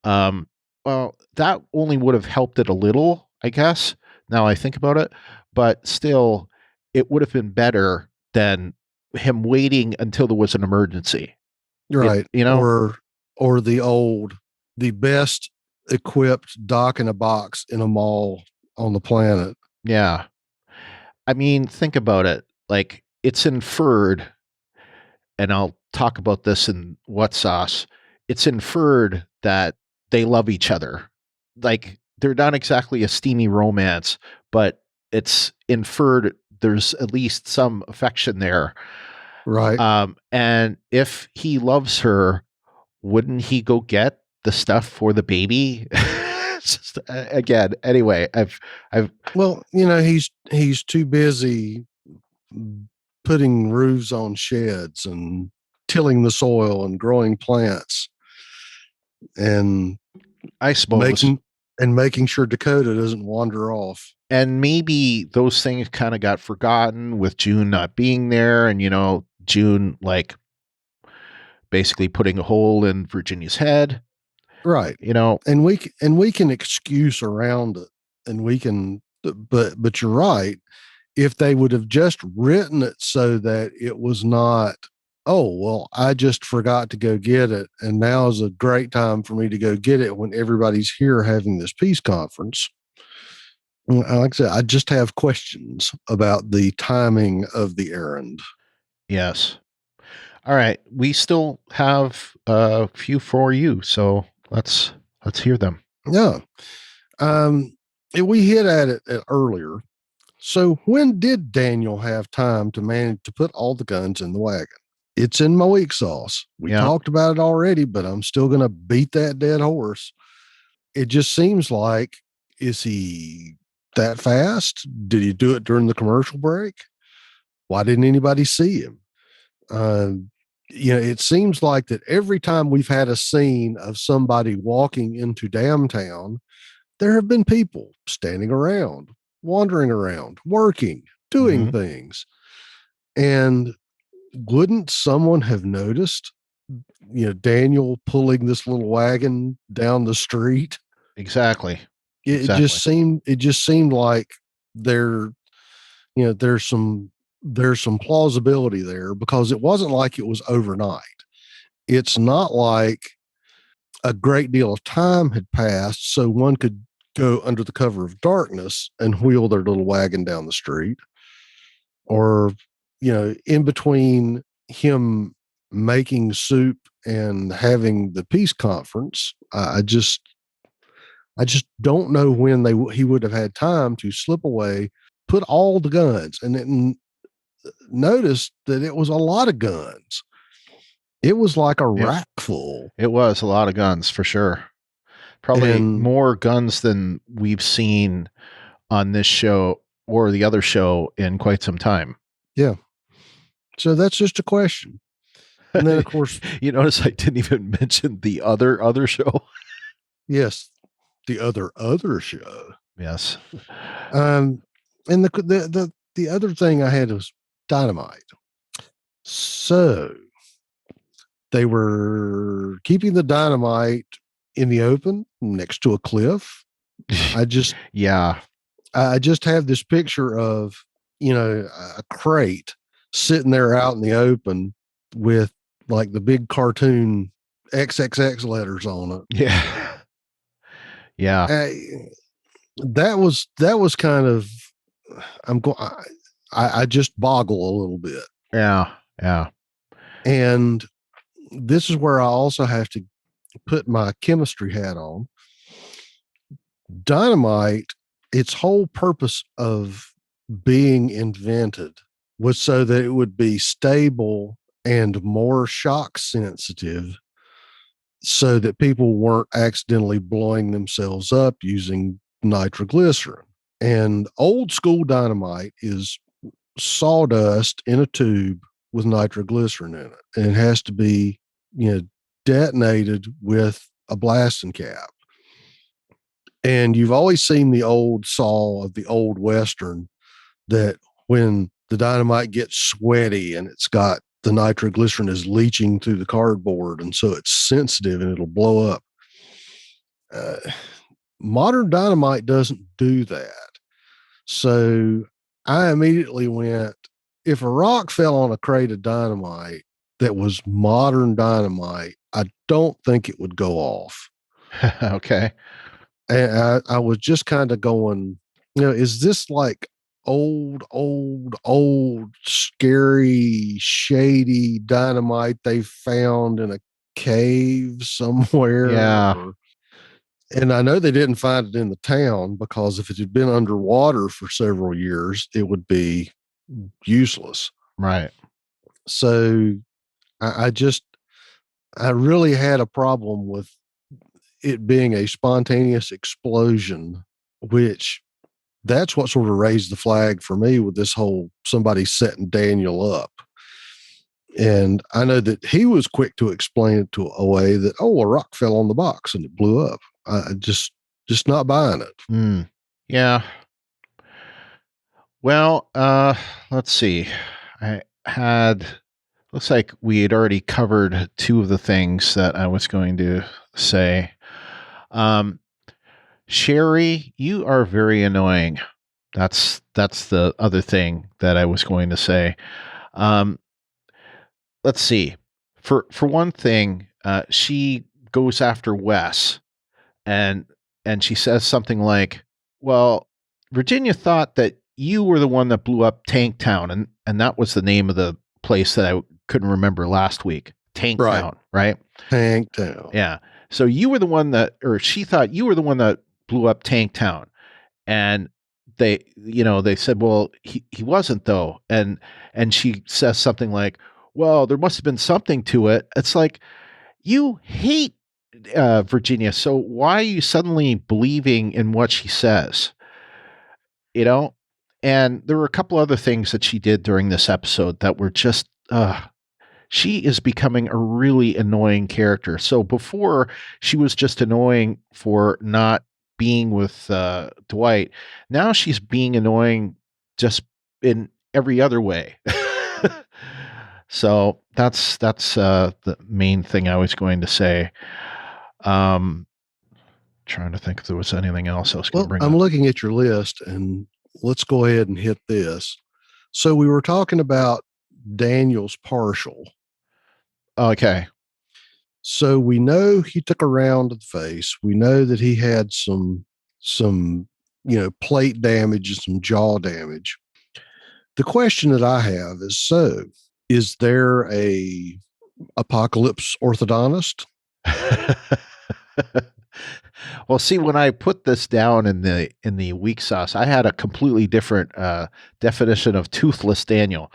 Well, that only would have helped it a little, I guess, now I think about it. But still, it would have been better than him waiting until there was an emergency. Right. Or the best equipped dock in a box in a mall on the planet. Yeah. I mean, think about it. Like, it's inferred, and I'll talk about this in What Sauce. It's inferred that they love each other. Like, they're not exactly a steamy romance, but it's inferred there's at least some affection there. Right. And if he loves her, wouldn't he go get the stuff for the baby? Just, again, anyway, well, he's too busy putting roofs on sheds and tilling the soil and growing plants, and I suppose making sure Dakota doesn't wander off. And maybe those things kind of got forgotten with June not being there, and June, like, basically putting a hole in Virginia's head. Right. And we can excuse around it, and we can, but you're right. If they would have just written it so that it was not, oh, well, I just forgot to go get it, and now is a great time for me to go get it when everybody's here having this peace conference. Like I said, I just have questions about the timing of the errand. Yes. All right. We still have a few for you, so let's hear them. Yeah. We hit at it earlier. So when did Daniel have time to manage to put all the guns in the wagon? It's in my weak sauce. We talked about it already, but I'm still going to beat that dead horse. It just seems like, is he that fast? Did he do it during the commercial break? Why didn't anybody see him? It seems like that every time we've had a scene of somebody walking into Damntown, there have been people standing around, wandering around, working, doing things. And wouldn't someone have noticed, Daniel pulling this little wagon down the street? Exactly. It just seemed like there's some plausibility there, because it wasn't like it was overnight. It's not like a great deal of time had passed so one could go under the cover of darkness and wheel their little wagon down the street, or in between him making soup and having the peace conference, I just don't know when he would have had time to slip away, put all the guns, and then noticed that it was a lot of guns. It was like a rack full. It was a lot of guns for sure. Probably more guns than we've seen on this show or the other show in quite some time. Yeah. So that's just a question. And then, of course, you notice I didn't even mention the other show. Yes, the other show. Yes. And the other thing I had was dynamite. So they were keeping the dynamite in the open next to a cliff. I just have this picture of, a crate sitting there out in the open with like the big cartoon XXX letters on it. Yeah. Yeah. That was kind of, I just boggle a little bit. Yeah. Yeah. And this is where I also have to put my chemistry hat on. Dynamite, its whole purpose of being invented was so that it would be stable and more shock sensitive, so that people weren't accidentally blowing themselves up using nitroglycerin. And old school dynamite is sawdust in a tube with nitroglycerin in it. And it has to be, detonated with a blasting cap. And you've always seen the old saw of the old Western, that when the dynamite gets sweaty and it's got the nitroglycerin is leaching through the cardboard, and so it's sensitive and it'll blow up. Modern dynamite doesn't do that. So I immediately went, if a rock fell on a crate of dynamite that was modern dynamite, I don't think it would go off. Okay. And I was just kind of going, is this like old, scary, shady dynamite they found in a cave somewhere? Yeah. And I know they didn't find it in the town, because if it had been underwater for several years, it would be useless. Right. So I really had a problem with it being a spontaneous explosion, which that's what sort of raised the flag for me with this whole somebody setting Daniel up. And I know that he was quick to explain it to away that, a rock fell on the box and it blew up. I just not buying it. Yeah. Well, let's see. Looks like we had already covered two of the things that I was going to say. Sherry, you are very annoying. That's the other thing that I was going to say. Let's see. For one thing, she goes after Wes, and she says something like, "Well, Virginia thought that you were the one that blew up Tank Town, and that was the name of the place that I couldn't remember last week. Tank Town, right? Tank Town. Yeah. So you were the one that, or she thought you were the one that blew up Tank Town." And they said, "Well, he wasn't though." And she says something like, "Well, there must have been something to it." It's like, you hate Virginia, so why are you suddenly believing in what she says? And there were a couple other things that she did during this episode that were just, she is becoming a really annoying character. So before, she was just annoying for not being with Dwight. Now she's being annoying just in every other way. So that's the main thing I was going to say. Trying to think if there was anything else I was going to bring up. I'm looking at your list, and let's go ahead and hit this. So we were talking about Daniel's partial. Okay. So we know he took a round to the face. We know that he had some plate damage and some jaw damage. The question that I have is, so Is there a apocalypse orthodontist? Well, see, when I put this down in the weak sauce, I had a completely different definition of toothless Daniel,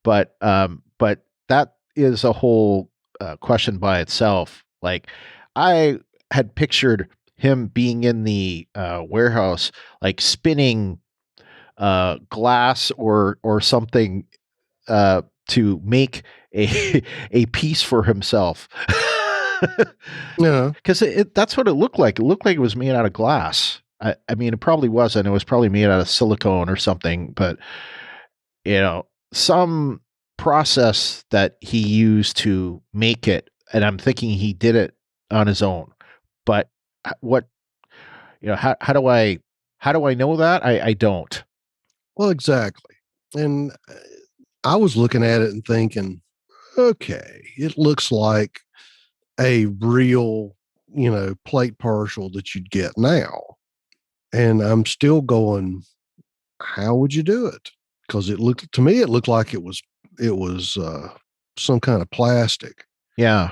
but that is a whole question by itself. Like, I had pictured him being in the warehouse, like spinning glass or something to make a piece for himself. Yeah. Because that's what it looked like. It looked like it was made out of glass. I mean, it probably wasn't. It was probably made out of silicone or something. But, some process that he used to make it, and I'm thinking he did it on his own. But what, how do I know that? I don't. Well, exactly. And I was looking at it and thinking, okay, it looks like a real, plate partial that you'd get now. And I'm still going, how would you do it? Because it looked like it was some kind of plastic. Yeah.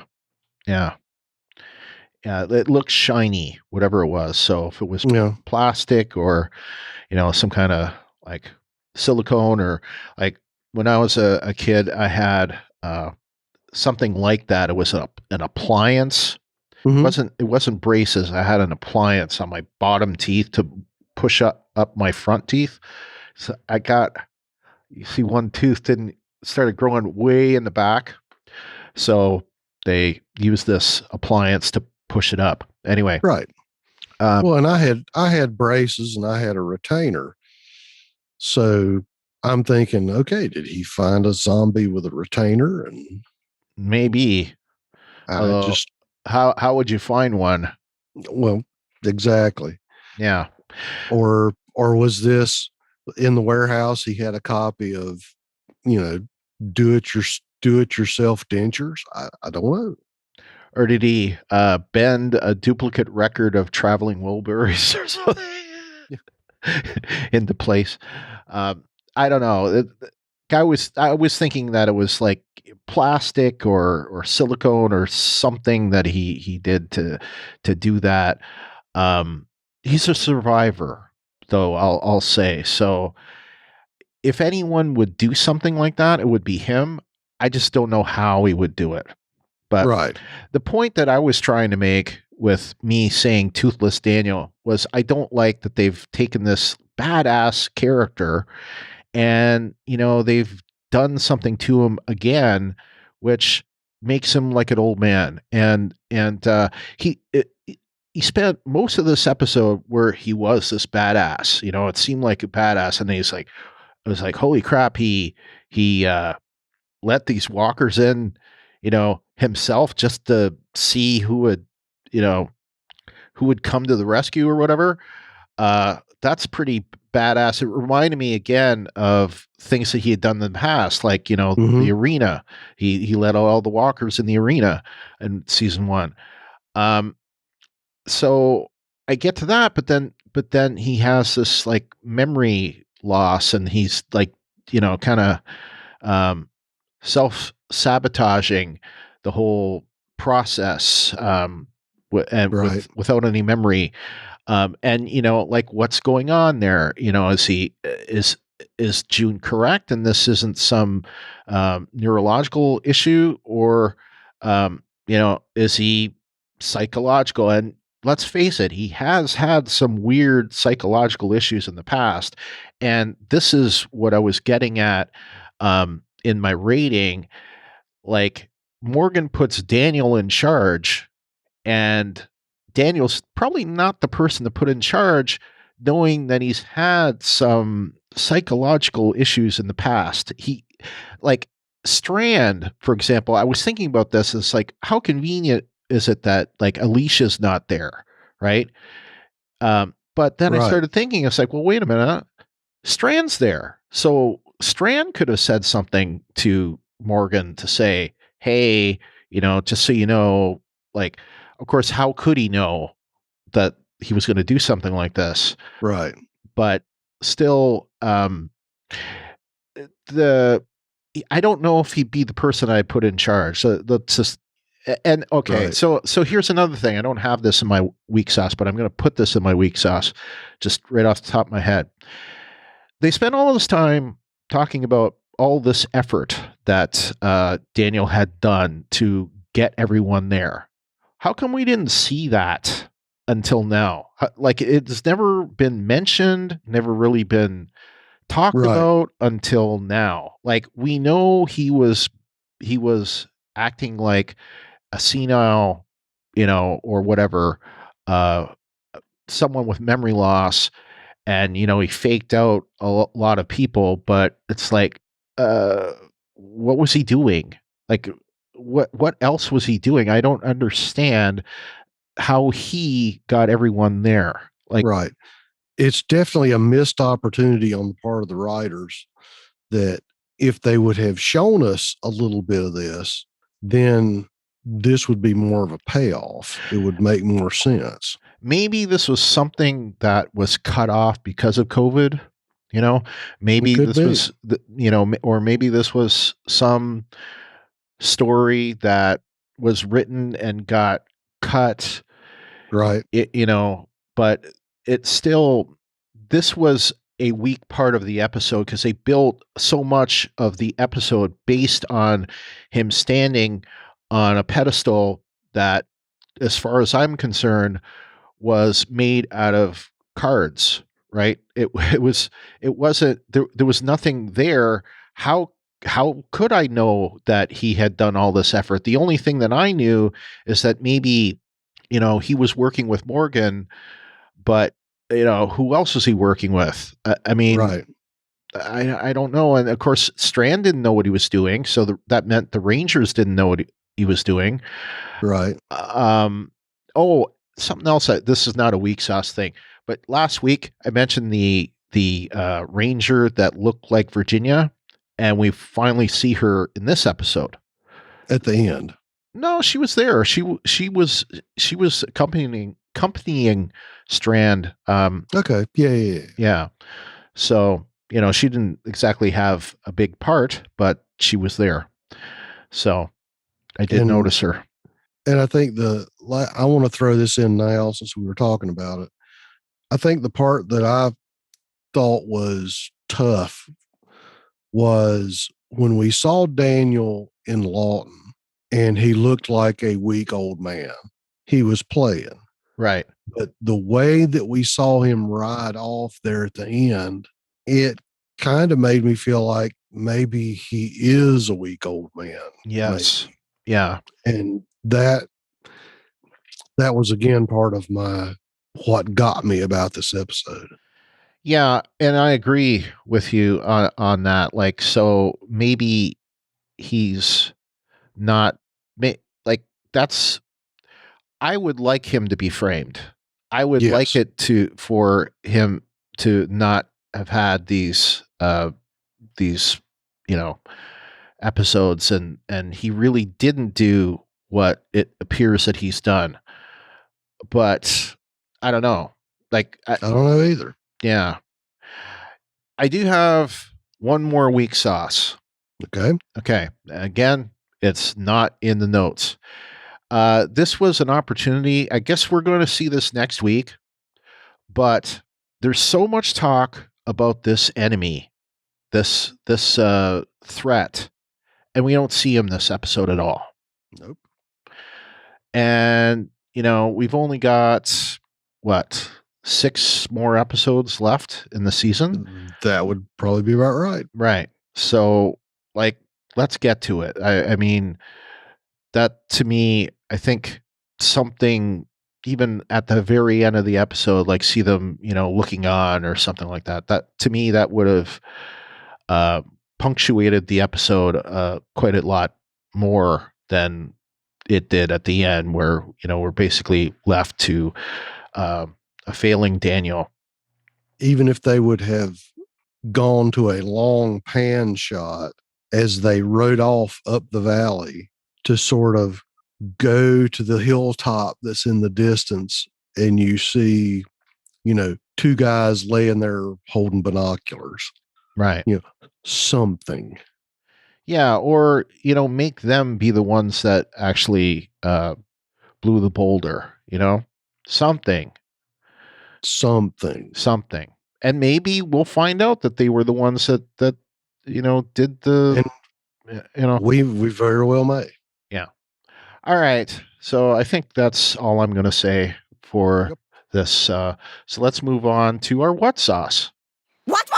It looked shiny, whatever it was. So if it was plastic or, some kind of like silicone, or like when I was a kid, I had something like that. It was an appliance. Mm-hmm. It wasn't braces. I had an appliance on my bottom teeth to push up my front teeth. So you see, one tooth started growing way in the back. So they used this appliance to push it up. Anyway. Right. Well, and I had braces and I had a retainer. So I'm thinking, okay, did he find a zombie with a retainer? And maybe. How would you find one? Well, exactly. Yeah. Or was this in the warehouse? He had a copy of, do it yourself dentures. I don't know. Or did he bend a duplicate record of traveling Wilburys or something into place? I don't know. I was thinking that it was like plastic or silicone or something that he did to do that. He's a survivor, though, I'll say. So if anyone would do something like that, it would be him. I just don't know how he would do it. But right. The point that I was trying to make with me saying Toothless Daniel was, I don't like that they've taken this badass character and, they've done something to him again, which makes him like an old man. And he spent most of this episode where he was this badass. It seemed like a badass, and it was like, holy crap, he let these walkers in, himself, just to see who would come to the rescue or whatever. That's pretty badass. It reminded me again of things that he had done in the past, like, the arena. He led all the walkers in the arena in season 1. So I get to that, but then he has this like memory loss, and he's like, kind of self-sabotaging the whole process, without any memory. And like, what's going on there? Is June correct, and this isn't some neurological issue, or is he psychological? And let's face it, he has had some weird psychological issues in the past, and this is what I was getting at in my rating. Like, Morgan puts Daniel in charge, and Daniel's probably not the person to put in charge, knowing that he's had some psychological issues in the past. Like Strand, for example, I was thinking about this. It's like, how convenient is it that like Alicia's not there, right? But then I started thinking, it's like, well, wait a minute, Strand's there. So Strand could have said something to Morgan to say, hey, just so you know, like, of course, how could he know that he was going to do something like this? Right. But still, the I don't know if he'd be the person I put in charge. So let's just, and okay, Right. so here's another thing. I don't have this in my weak sauce, but I'm going to put this in my weak sauce, just right off the top of my head. They spent all this time talking about all this effort that Daniel had done to get everyone there. How come we didn't see that until now? Like, it's never been mentioned, never really been talked Right. about until now. Like, we know he was acting like a senile, or whatever, someone with memory loss, and he faked out a lot of people, but it's like, what was he doing? Like, what else was he doing? I don't understand how he got everyone there. Like, Right. It's definitely a missed opportunity on the part of the writers that if they would have shown us a little bit of this, then this would be more of a payoff. It would make more sense. maybe this was something that was cut off because of COVID. Maybe It could this be. was, or maybe this was some story that was written and got cut. Right. But it's still, this was a weak part of the episode because they built so much of the episode based on him standing on a pedestal that, as far as I'm concerned, was made out of cards, right? It wasn't there was nothing there. How could I know that he had done all this effort? The only thing that I knew is that maybe he was working with Morgan, but who else was he working with? I mean, Right. I don't know. And of course, Strand didn't know what he was doing, so that meant the Rangers didn't know what he was doing. Right. Oh, something else. This is not a weak sauce thing, but last week I mentioned the Ranger that looked like Virginia, and we finally see her in this episode. At the end. No, she was there. She was accompanying Strand. Okay. Yeah. Yeah. So she didn't exactly have a big part, but she was there. So I did notice her. And I think I want to throw this in now since we were talking about it. I think the part that I thought was tough was when we saw Daniel in Lawton and he looked like a weak old man. He was playing. Right. But the way that we saw him ride off there at the end, it kind of made me feel like maybe he is a weak old man. Yes. Maybe. Yeah. And that was again part of what got me about this episode. Yeah, and I agree with you on that. Like, so maybe he's not like that's. I would like him to be framed. I would like it for him to not have had these episodes, and he really didn't do what it appears that he's done. But I don't know. Like, I don't know either. Yeah. I do have one more weak sauce. Okay. Again, it's not in the notes. This was an opportunity. I guess we're going to see this next week, but there's so much talk about this enemy, this threat, and we don't see him this episode at all. Nope. And we've only got 6 more episodes left in the season. That would probably be about right. Right. So, let's get to it. I mean, that to me, I think something even at the very end of the episode, like see them, looking on or something like that. That to me, that would have punctuated the episode quite a lot more than it did at the end, where we're basically left to a failing Daniel. Even if they would have gone to a long pan shot as they rode off up the valley to sort of go to the hilltop that's in the distance, and you see, 2 guys laying there holding binoculars. Right. Something. Yeah, or make them be the ones that actually blew the boulder. Something, Something. and maybe we'll find out that they were the ones that did the And we very well may. yeah. All right, so I think that's all I'm going to say for this. So let's move on to our what sauce. What?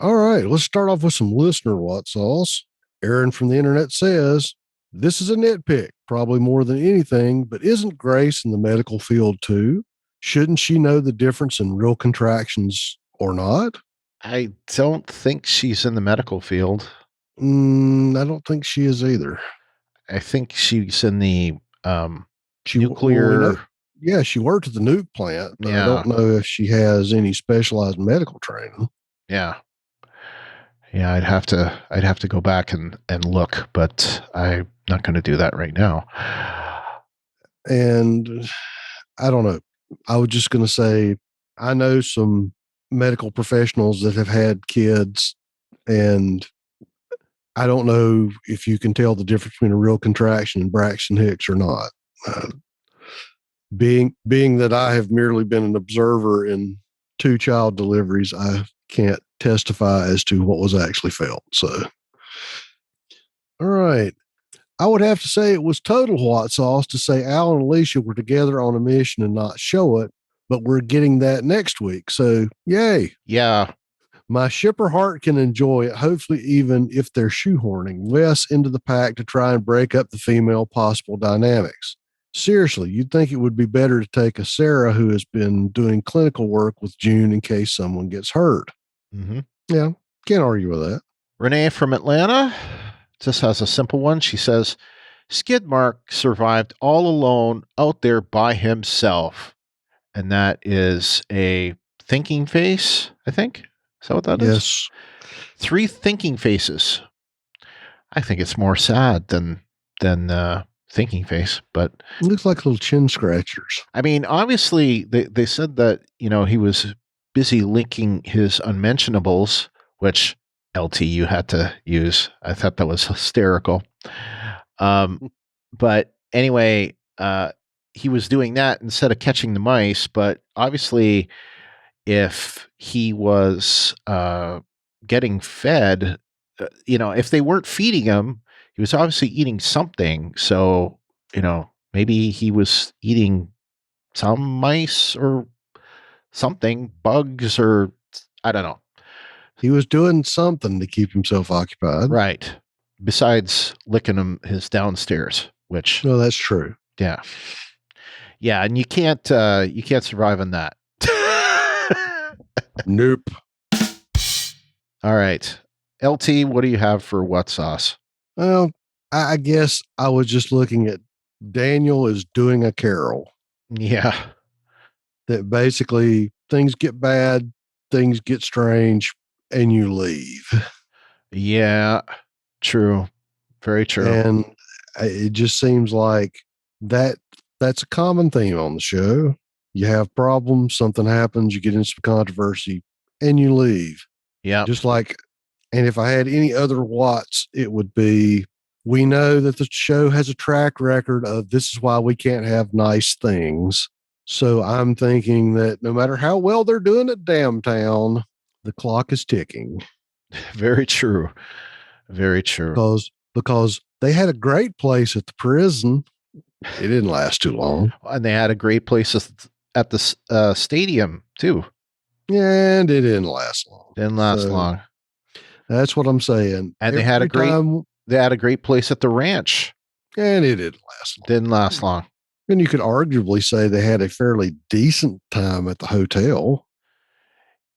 All right, let's start off with some listener what sauce. Aaron from the internet says, this is a nitpick, probably more than anything, but isn't Grace in the medical field too? Shouldn't she know the difference in real contractions or not? I don't think she's in the medical field. I don't think she is either. I think she's in the Nuclear. nuclear. Yeah, she worked at the nuke plant, but I Yeah. don't know if she has any specialized medical training. Yeah. Yeah, I'd have to go back and look, but I'm not going to do that right now. And I don't know. I was just going to say, I know some medical professionals that have had kids, and I don't know if you can tell the difference between a real contraction and Braxton Hicks or not. Being that I have merely been an observer in 2 child deliveries, I can't testify as to what was actually felt. So, all right. I would have to say it was total hot sauce to say Al and Alicia were together on a mission and not show it, but we're getting that next week. So, yay. Yeah. My shipper heart can enjoy it, hopefully, even if they're shoehorning Wes into the pack to try and break up the female possible dynamics. Seriously, you'd think it would be better to take a Sarah who has been doing clinical work with June in case someone gets hurt. Mm-hmm. Yeah, can't argue with that. Renee from Atlanta just has a simple one. She says, Skidmark survived all alone out there by himself. And that is a thinking face, I think. Is that what that is? Yes. 3 thinking faces. I think it's more sad than thinking face, but it looks like little chin scratchers. I mean, obviously they said that, he was busy linking his unmentionables, which LT you had to use. I thought that was hysterical. But anyway, he was doing that instead of catching the mice, but obviously if he was getting fed, if they weren't feeding him, he was obviously eating something. So, maybe he was eating some mice or something, bugs, or I don't know. He was doing something to keep himself occupied. Right. Besides licking him his downstairs, which. No, that's true. Yeah. Yeah. And you can't survive on that. Nope. All right. LT, what do you have for what sauce? Well, I guess I was just looking at Daniel is doing a carol. Yeah. That basically things get bad, things get strange, and you leave. Yeah. True. Very true. And it just seems like that's a common theme on the show. You have problems, something happens, you get into some controversy, and you leave. Yeah. Just like, and if I had any other Watts, it would be, we know that the show has a track record of this is why we can't have nice things. So I'm thinking that no matter how well they're doing at Damntown, the clock is ticking. Very true. Very true. Because they had a great place at the prison. It didn't last too long. And they had a great place at the stadium too. And it didn't last long. Didn't last long. That's what I'm saying. And they had a great place at the ranch. And it didn't last long. Didn't last long. And you could arguably say they had a fairly decent time at the hotel.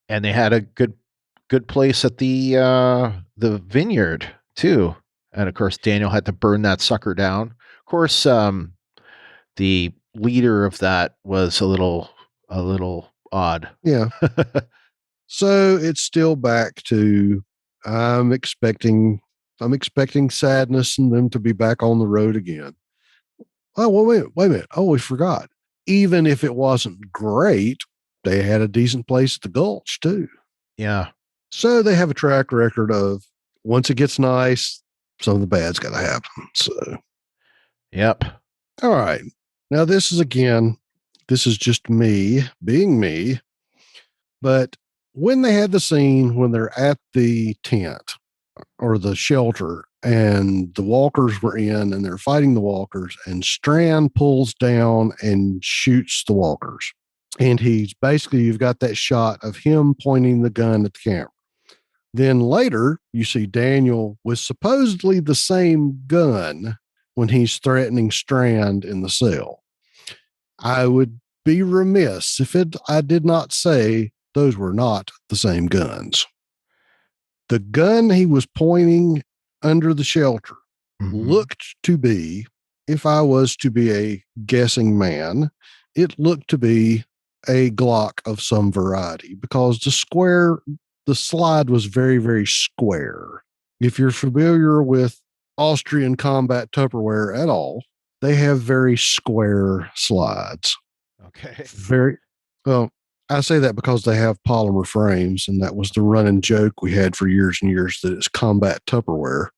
And they had a good place at the vineyard too. And of course, Daniel had to burn that sucker down. Of course, the leader of that was a little odd. Yeah. So it's still back to I'm expecting sadness and them to be back on the road again. Oh, well, wait a minute. Oh, we forgot. Even if it wasn't great, they had a decent place at the Gulch too. Yeah. So they have a track record of once it gets nice, some of the bad's got to happen. So, Yep. all right. Now, this is just me being me. But when they had the scene when they're at the tent or the shelter and the walkers were in and they're fighting the walkers, and Strand pulls down and shoots the walkers. And he's basically, you've got that shot of him pointing the gun at the camera. Then later, you see Daniel with supposedly the same gun when he's threatening Strand in the cell. I would be remiss if I did not say those were not the same guns. The gun he was pointing under the shelter looked to be, if I was to be a guessing man, it looked to be a Glock of some variety, because the slide was very, very square. If you're familiar with Austrian combat Tupperware at all, they have very square slides. Okay. Very well. I say that because they have polymer frames, and that was the running joke we had for years and years, that it's combat Tupperware.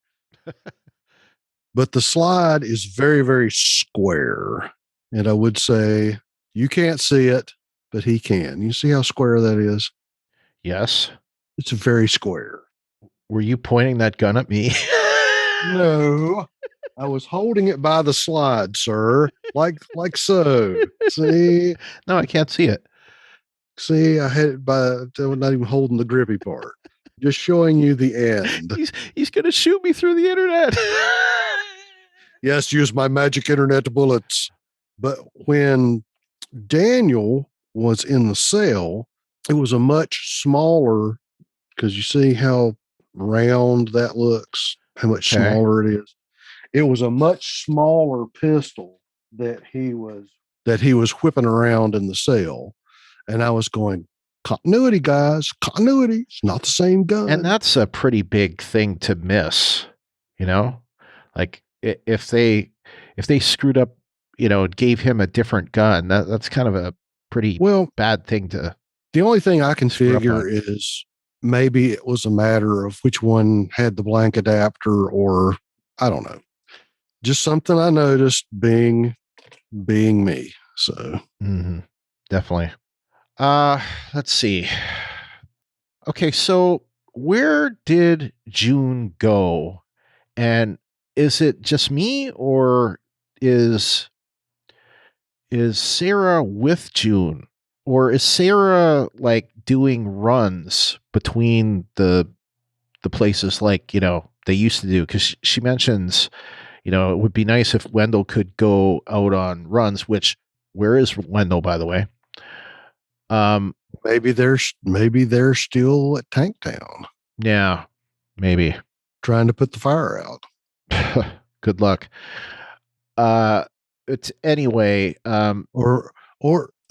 But the slide is very, very square. And I would say you can't see it, but he can. You see how square that is? Yes. It's very square. Were you pointing that gun at me? No, I was holding it by the slide, sir. Like so. See? No, I can't see it. See, I had it by not even holding the grippy part. Just showing you the end. He's going to shoot me through the internet. Yes, use my magic internet bullets. But when Daniel was in the cell, it was a much smaller, because you see how round that looks, how much smaller it is. It was a much smaller pistol that he was whipping around in the cell. And I was going, continuity, guys, continuity. It's not the same gun. And that's a pretty big thing to miss, you know? Like if they screwed up, gave him a different gun, that's kind of a pretty bad thing to. The only thing I can figure is maybe it was a matter of which one had the blank adapter, or I don't know. Just something I noticed being me. So definitely. Let's see. Okay, so where did June go? And is it just me, or is Sarah with June? Or is Sarah like doing runs between the places like, they used to do? Because she mentions, it would be nice if Wendell could go out on runs, which, where is Wendell, by the way? Maybe they're still at Tanktown. Yeah, maybe. Trying to put the fire out. Good luck. It's anyway, or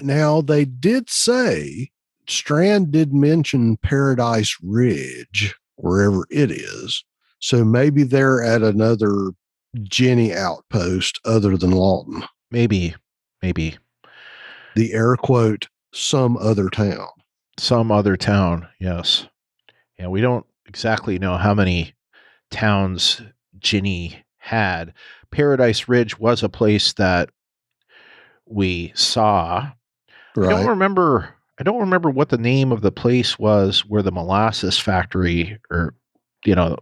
now they did say Strand did mention Paradise Ridge, wherever it is. So maybe they're at another Jenny outpost other than Lawton. Maybe. The air quote, some other town. Some other town, yes. Yeah, we don't exactly know how many towns Ginny had. Paradise Ridge was a place that we saw. Right. I don't remember what the name of the place was where the molasses factory, or I don't know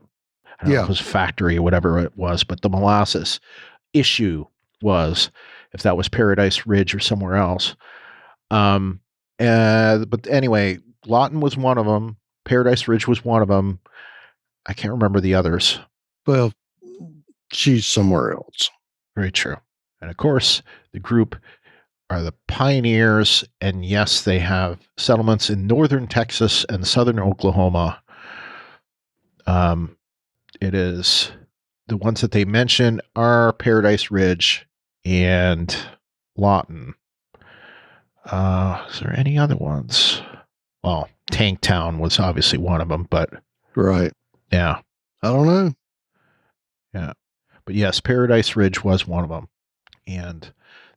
if it was factory or whatever it was, but the molasses issue was, if that was Paradise Ridge or somewhere else. But anyway, Lawton was one of them. Paradise Ridge was one of them. I can't remember the others. Well, she's somewhere else. Very true. And of course, the group are the Pioneers, and yes, they have settlements in northern Texas and southern Oklahoma. It is the ones that they mention are Paradise Ridge and Lawton. Is there any other ones? Well, Tanktown was obviously one of them, but right. Yeah. I don't know. Yeah. But yes, Paradise Ridge was one of them. And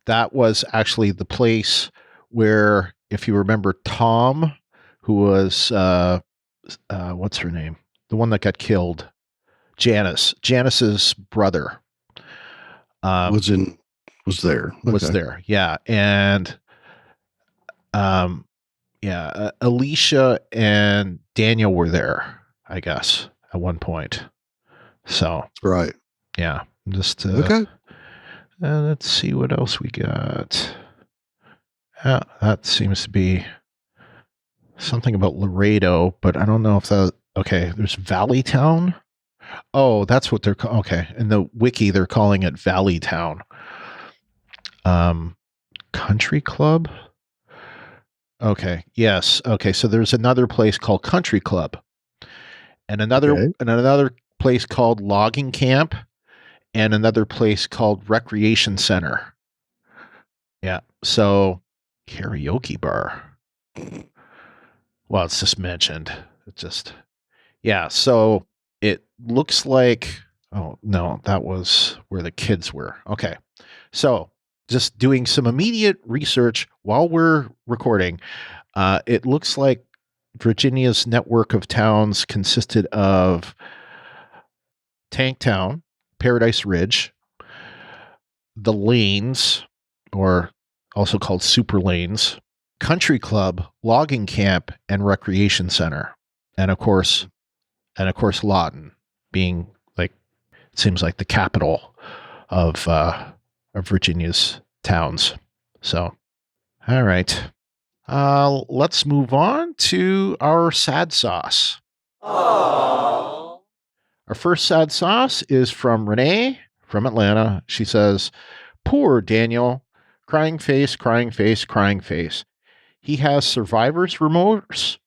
that was actually the place where, if you remember Tom, who was, what's her name? The one that got killed. Janice's brother. Was there. Was Okay. there. Yeah. And, Alicia and Daniel were there, I guess, at one point. So, Right. yeah, just, Okay. let's see what else we got. That seems to be something about Laredo, but I don't know if there's Valley Town. Oh, that's what they're okay. In the wiki, they're calling it Valley Town. Country Club. Okay. Yes. Okay. So there's another place called Country Club, and another place called Logging Camp, and another place called Recreation Center. Yeah. So karaoke bar. Well, it's just mentioned. So it looks like, oh no, that was where the kids were. Okay. So just doing some immediate research while we're recording. It looks like Virginia's network of towns consisted of Tanktown, Paradise Ridge, the Lanes, or also called Super Lanes, Country Club, Logging Camp, and Recreation Center. And of course Lawton being like, it seems like the capital of Virginia's towns. So, all right. Let's move on to our sad sauce. Aww. Our first sad sauce is from Renee from Atlanta. She says, "Poor Daniel, crying face, crying face, crying face. He has survivor's remorse,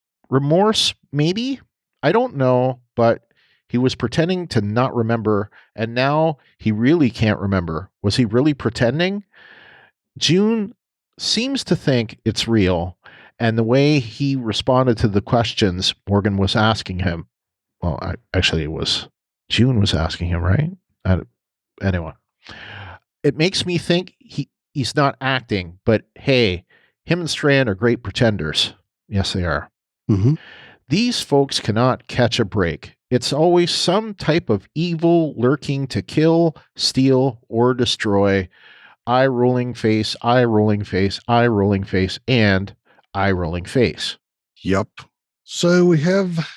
maybe? I don't know, but he was pretending to not remember, and now he really can't remember. Was he really pretending? June seems to think it's real, and the way he responded to the questions Morgan was asking him, it was June was asking him, right? Anyway, it makes me think he's not acting, but hey, him and Strand are great pretenders. Yes, they are. Mm-hmm. These folks cannot catch a break. It's always some type of evil lurking to kill, steal, or destroy. Eye rolling face, eye rolling face, eye rolling face, and eye rolling face." Yep. So we have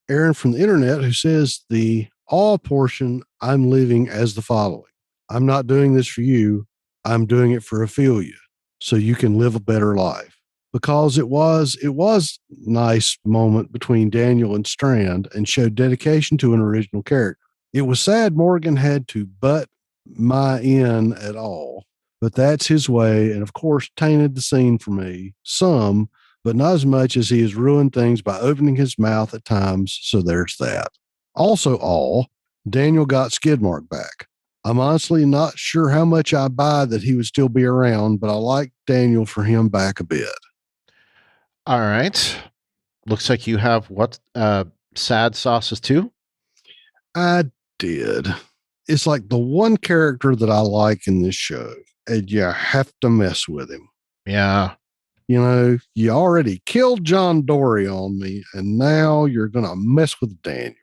Aaron from the internet who says the all portion I'm leaving as the following. I'm not doing this for you. I'm doing it for Ophelia so you can live a better life. Because it was nice moment between Daniel and Strand and showed dedication to an original character. It was sad Morgan had to butt my in at all, but that's his way, and of course tainted the scene for me some, but not as much as he has ruined things by opening his mouth at times, so there's that. Also, Daniel got Skidmark back. I'm honestly not sure how much I buy that he would still be around, but I like Daniel for him back a bit. All right. Looks like you have sad sauces too? I did. It's like the one character that I like in this show, and you have to mess with him. Yeah. You know, you already killed John Dory on me, and now you're going to mess with Daniel.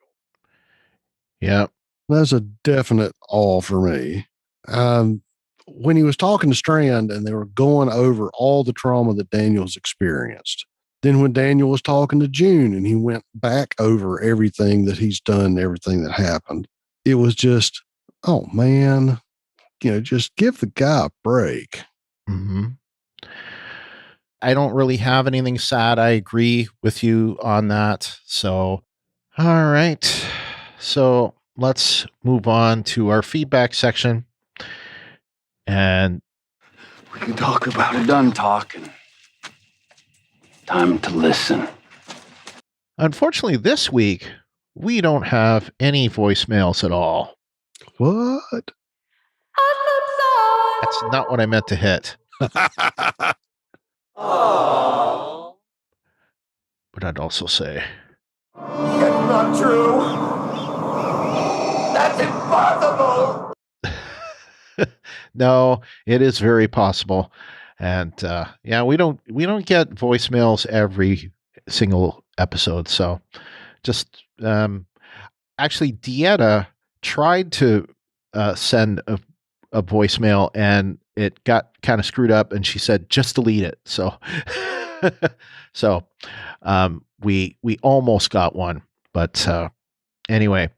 Yeah. That's a definite all for me. When he was talking to Strand and they were going over all the trauma that Daniel's experienced, then when Daniel was talking to June and he went back over everything that he's done, everything that happened, it was just, oh man, just give the guy a break. Mm-hmm. I don't really have anything sad. I agree with you on that. So, all right. So let's move on to our feedback section. And we can talk about it. Done talking. Time to listen. Unfortunately, this week, we don't have any voicemails at all. What? That's not what I meant to hit. Aww. But I'd also say, it's not true. That's impossible. No, it is very possible. And we don't get voicemails every single episode. So just actually Dieta tried to send a voicemail, and it got kind of screwed up, and she said, just delete it. So, we almost got one, but anyway,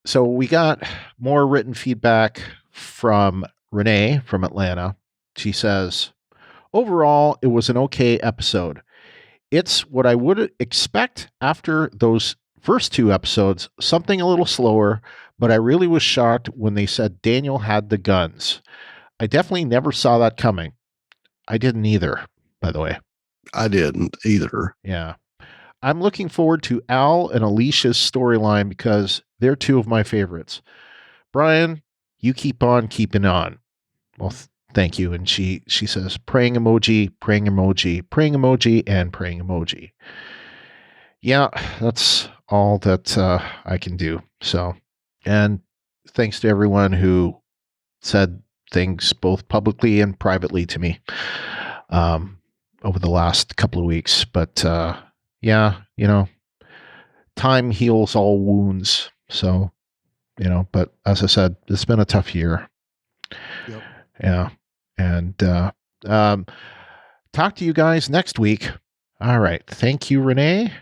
so we got more written feedback from Renee from Atlanta. She says, overall, it was an okay episode. It's what I would expect after those first 2 episodes, something a little slower, but I really was shocked when they said Daniel had the guns. I definitely never saw that coming. I didn't either, by the way. I didn't either. Yeah. I'm looking forward to Al and Alicia's storyline because they're 2 of my favorites. Brian, you keep on keeping on. Well, thank you. And she says, praying emoji, praying emoji, praying emoji, and praying emoji. Yeah, that's all that I can do. So, and thanks to everyone who said things both publicly and privately to me over the last couple of weeks. But yeah, time heals all wounds. So, but as I said, it's been a tough year. Yep. Yeah. And talk to you guys next week. All right. Thank you, Renee.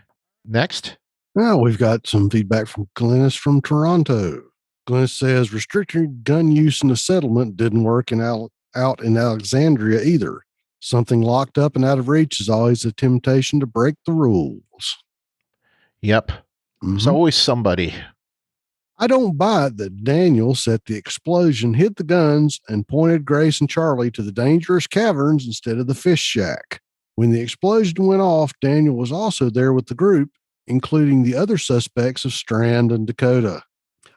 Next. Now we've got some feedback from Glennis from Toronto. Glennis says restricting gun use in the settlement didn't work out in Alexandria either. Something locked up and out of reach is always a temptation to break the rules. Yep. There's always somebody. I don't buy it that Daniel set the explosion, hit the guns, and pointed Grace and Charlie to the dangerous caverns instead of the fish shack. When the explosion went off, Daniel was also there with the group, including the other suspects of Strand and Dakota.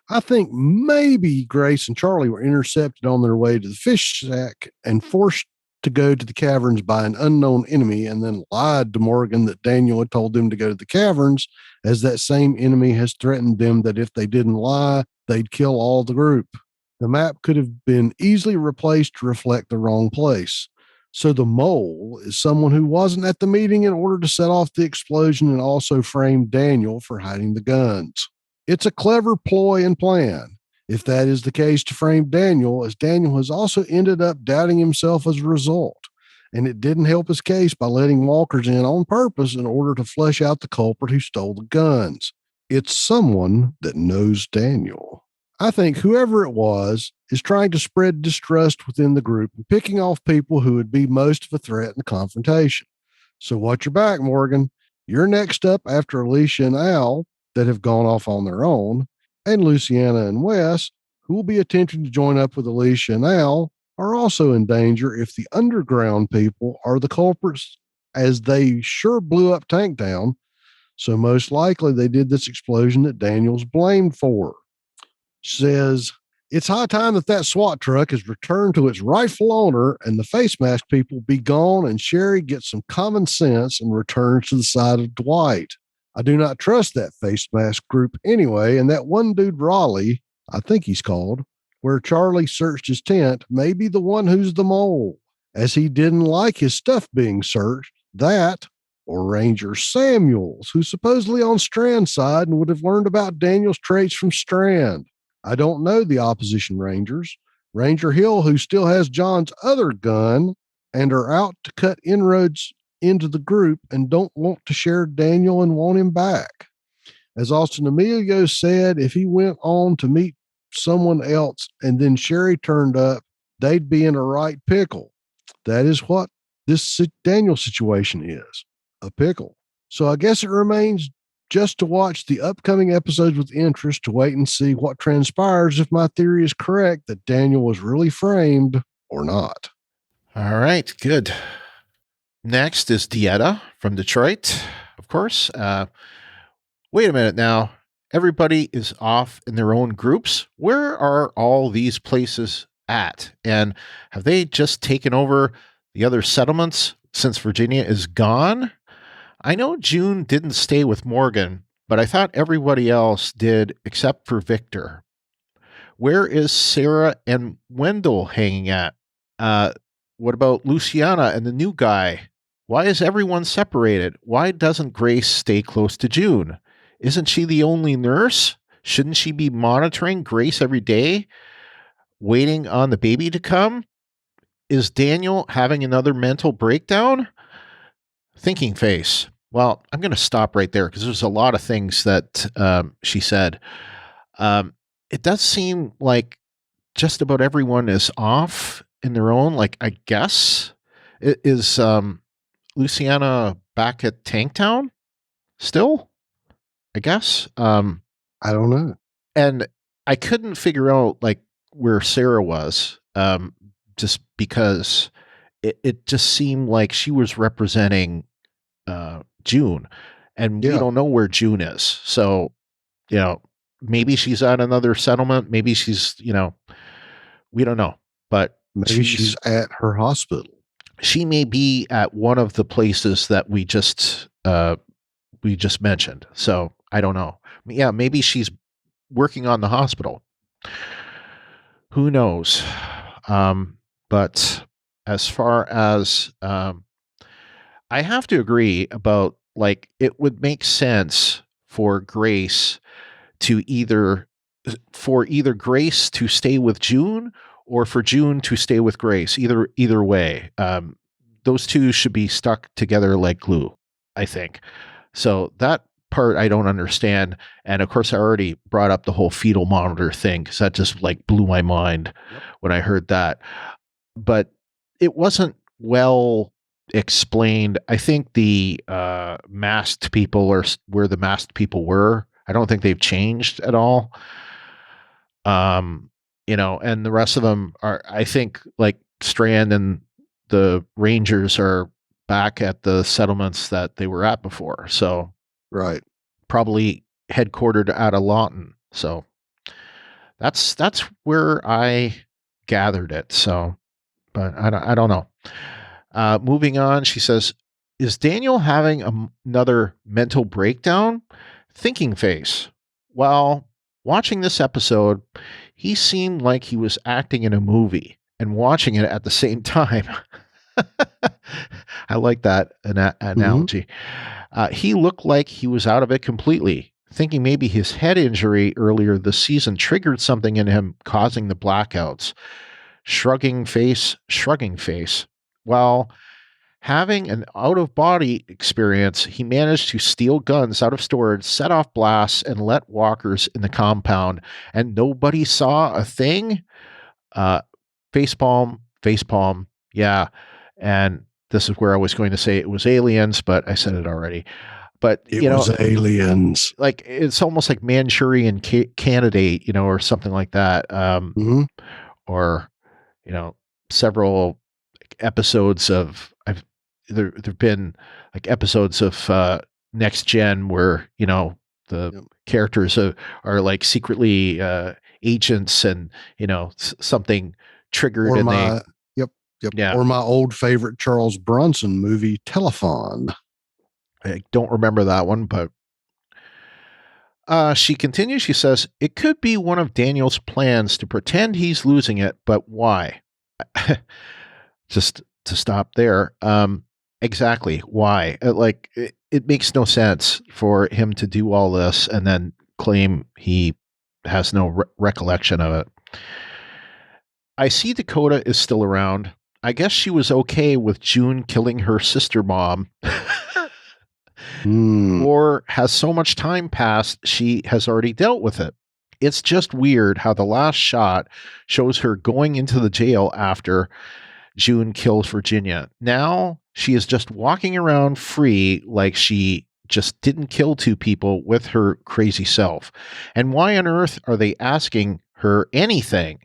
I think maybe Grace and Charlie were intercepted on their way to the fish shack and forced to go to the caverns by an unknown enemy, and then lied to Morgan that Daniel had told them to go to the caverns, as that same enemy has threatened them that if they didn't lie, they'd kill all the group. The map could have been easily replaced to reflect the wrong place. So the mole is someone who wasn't at the meeting in order to set off the explosion and also framed Daniel for hiding the guns. It's a clever ploy and plan. If that is the case, to frame Daniel, as Daniel has also ended up doubting himself as a result. And it didn't help his case by letting walkers in on purpose in order to flesh out the culprit who stole the guns. It's someone that knows Daniel. I think whoever it was is trying to spread distrust within the group and picking off people who would be most of a threat in the confrontation. So watch your back, Morgan. You're next up after Alicia and Al that have gone off on their own, and Luciana and Wes, who will be attempting to join up with Alicia and Al, are also in danger if the underground people are the culprits, as they sure blew up Tanktown. So most likely they did this explosion that Daniel's blamed for. Says, it's high time that SWAT truck is returned to its rightful owner and the face mask people be gone and Sherry gets some common sense and returns to the side of Dwight. I do not trust that face mask group anyway, and that one dude, Raleigh, I think he's called, where Charlie searched his tent, may be the one who's the mole, as he didn't like his stuff being searched. That, or Ranger Samuels, who's supposedly on Strand's side and would have learned about Daniel's traits from Strand. I don't know the opposition Rangers. Ranger Hill, who still has John's other gun and are out to cut inroads into the group and don't want to share Daniel and want him back. As Austin Emilio said, if he went on to meet someone else and then Sherry turned up, they'd be in a right pickle. That is what this Daniel situation is, a pickle. So I guess it remains just to watch the upcoming episodes with interest to wait and see what transpires if my theory is correct that Daniel was really framed or not. All right, good. Next is Dieta from Detroit, of course. Wait a minute now. Everybody is off in their own groups. Where are all these places at? And have they just taken over the other settlements since Virginia is gone? I know June didn't stay with Morgan, but I thought everybody else did except for Victor. Where is Sarah and Wendell hanging at? What about Luciana and the new guy? Why is everyone separated? Why doesn't Grace stay close to June? Isn't she the only nurse? Shouldn't she be monitoring Grace every day, waiting on the baby to come? Is Daniel having another mental breakdown? Thinking face. Well, I'm going to stop right there because there's a lot of things that she said. It does seem like just about everyone is off in their own. Like, I guess, is Luciana back at Tanktown still? I guess. I don't know. And I couldn't figure out like where Sarah was, just because it just seemed like she was representing June, and we Yeah. don't know where June is. So, maybe she's at another settlement. Maybe she's, we don't know. But Maybe she's at her hospital. She may be at one of the places that we just mentioned. So I don't know. Yeah, maybe she's working on the hospital. Who knows? But as far as I have to agree about, like, it would make sense for Grace to either Grace to stay with June or for June to stay with Grace. Either way, those two should be stuck together like glue, I think. So that part I don't understand. And of course, I already brought up the whole fetal monitor thing because that just like blew my mind when I heard that. But it wasn't well explained. I think the masked people are where the masked people were. I don't think they've changed at all. And the rest of them are, I think, like Strand and the Rangers are back at the settlements that they were at before. So, right, probably headquartered out of Lawton. So that's where I gathered it. So, but I don't know. Moving on, she says, is Daniel having another mental breakdown? Thinking face. Well, watching this episode, he seemed like he was acting in a movie and watching it at the same time. I like that analogy. He looked like he was out of it completely, thinking maybe his head injury earlier this season triggered something in him, causing the blackouts. Shrugging face. While having an out-of-body experience, he managed to steal guns out of storage, set off blasts, and let walkers in the compound, and nobody saw a thing? Facepalm. Yeah. And this is where I was going to say it was aliens, but I said it already. But it was aliens. Like, it's almost like Manchurian Candidate, or something like that. Or, several episodes of there've been like episodes of Next Gen where the characters are like secretly agents, and something triggered, and they yeah. Or my old favorite Charles Bronson movie, Telephone. I don't remember that one, but she continues. She says it could be one of Daniel's plans to pretend he's losing it, but why? Just to stop there. Exactly. Why? It makes no sense for him to do all this and then claim he has no recollection of it. I see Dakota is still around. I guess she was okay with June killing her sister mom. Or has so much time passed, she has already dealt with it. It's just weird how the last shot shows her going into the jail after June kills Virginia. Now she is just walking around free, like she just didn't kill two people with her crazy self. And why on earth are they asking her anything?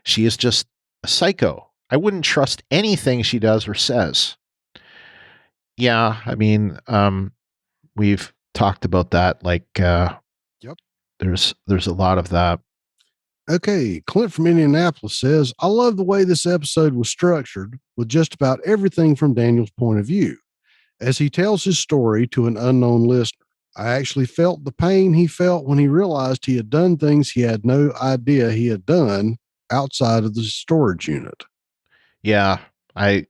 She is just a psycho. I wouldn't trust anything she does or says. Yeah, I mean, we've talked about that. Like, there's a lot of that. Okay, Clint from Indianapolis says, I love the way this episode was structured with just about everything from Daniel's point of view. As he tells his story to an unknown listener, I actually felt the pain he felt when he realized he had done things he had no idea he had done outside of the storage unit. Yeah, I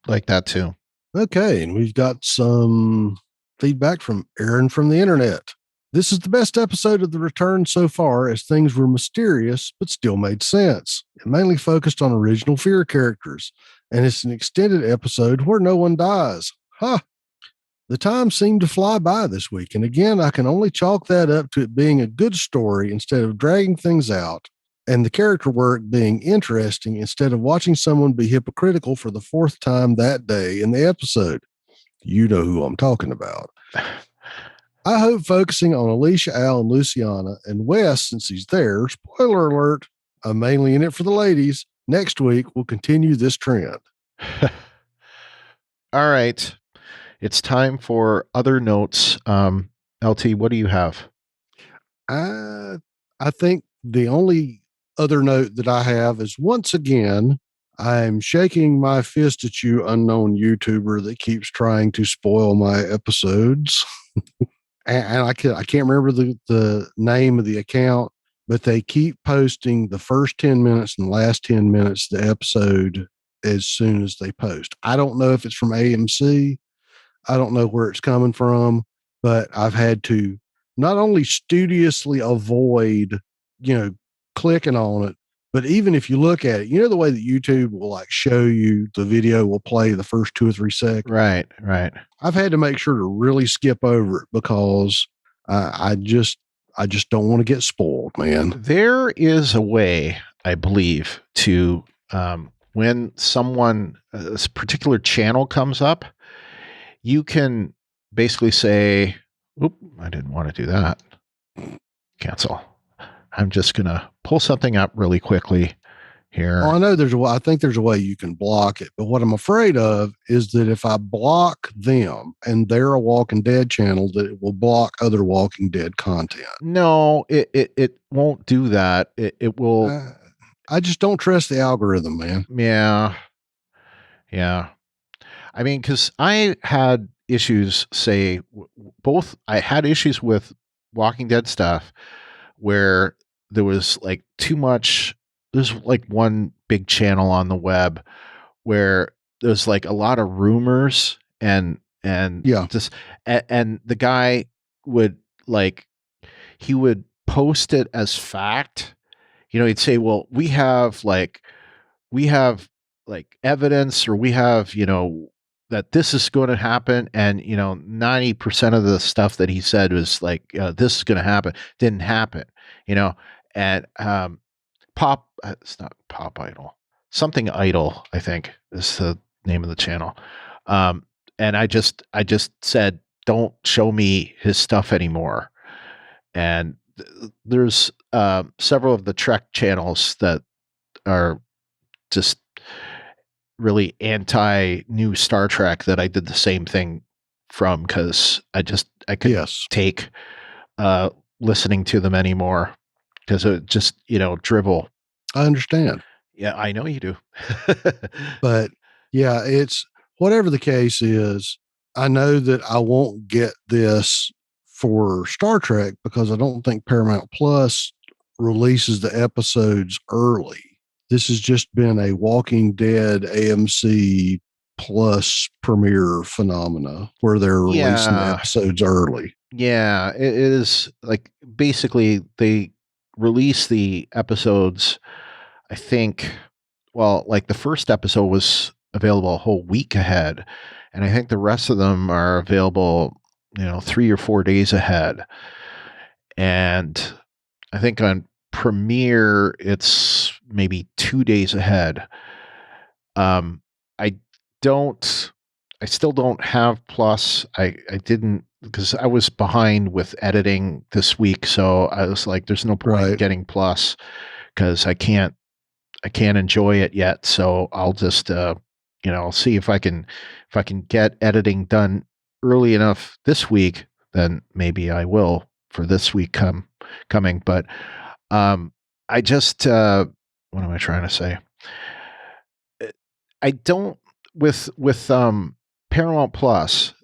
like that too. Okay, and we've got some feedback from Aaron from the internet. This is the best episode of The Return so far, as things were mysterious but still made sense. It mainly focused on original Fear characters, and it's an extended episode where no one dies. Ha! The time seemed to fly by this week, and again, I can only chalk that up to it being a good story instead of dragging things out, and the character work being interesting instead of watching someone be hypocritical for the fourth time that day in the episode. You know who I'm talking about. I hope focusing on Alicia, Al, and Luciana, and Wes, since he's there, spoiler alert, I'm mainly in it for the ladies, next week will continue this trend. All right. It's time for other notes. LT, what do you have? I think the only other note that I have is, once again, I'm shaking my fist at you, unknown YouTuber that keeps trying to spoil my episodes. And I can't remember the name of the account, but they keep posting the first 10 minutes and the last 10 minutes of the episode as soon as they post. I don't know if it's from AMC. I don't know where it's coming from, but I've had to not only studiously avoid, clicking on it, but even if you look at it, the way that YouTube will like show you the video will play the first 2 or 3 seconds. Right. I've had to make sure to really skip over it because I just don't want to get spoiled, man. There is a way, I believe, to when someone, a particular channel comes up, you can basically say, oop, I didn't want to do that. Cancel. I'm just going to pull something up really quickly here. Well, I know I think there's a way you can block it, but what I'm afraid of is that if I block them and they're a Walking Dead channel, that it will block other Walking Dead content. No, it won't do that. It will. I just don't trust the algorithm, man. Yeah. I mean, because I had issues, I had issues with Walking Dead stuff where there was like too much. There's like one big channel on the web where there's like a lot of rumors and the guy would he would post it as fact. He'd say, well, we have evidence, or we have, that this is going to happen. And, 90% of the stuff that he said was like, this is going to happen. Didn't happen, and, it's not Pop Idol, something Idol, I think is the name of the channel. And I just said, don't show me his stuff anymore. And there's several of the Trek channels that are just really anti new Star Trek that I did the same thing from, because I couldn't take listening to them anymore, because it just drivel. I understand. Yeah, I know you do. But yeah, it's whatever the case is. I know that I won't get this for Star Trek because I don't think Paramount Plus releases the episodes early. This has just been a Walking Dead AMC Plus premiere phenomena where they're releasing the episodes early. Yeah, it is like basically they release the episodes, I think, like the first episode was available a whole week ahead, and I think the rest of them are available 3 or 4 days ahead. And I think on Premiere it's maybe 2 days ahead. I still don't have Plus. I didn't, because I was behind with editing this week, so I was like, there's no point in getting Plus because I can't enjoy it yet. So I'll just see if I can get editing done early enough this week, then maybe I will for this week coming. But I just what am I trying to say? I don't with Paramount Plus,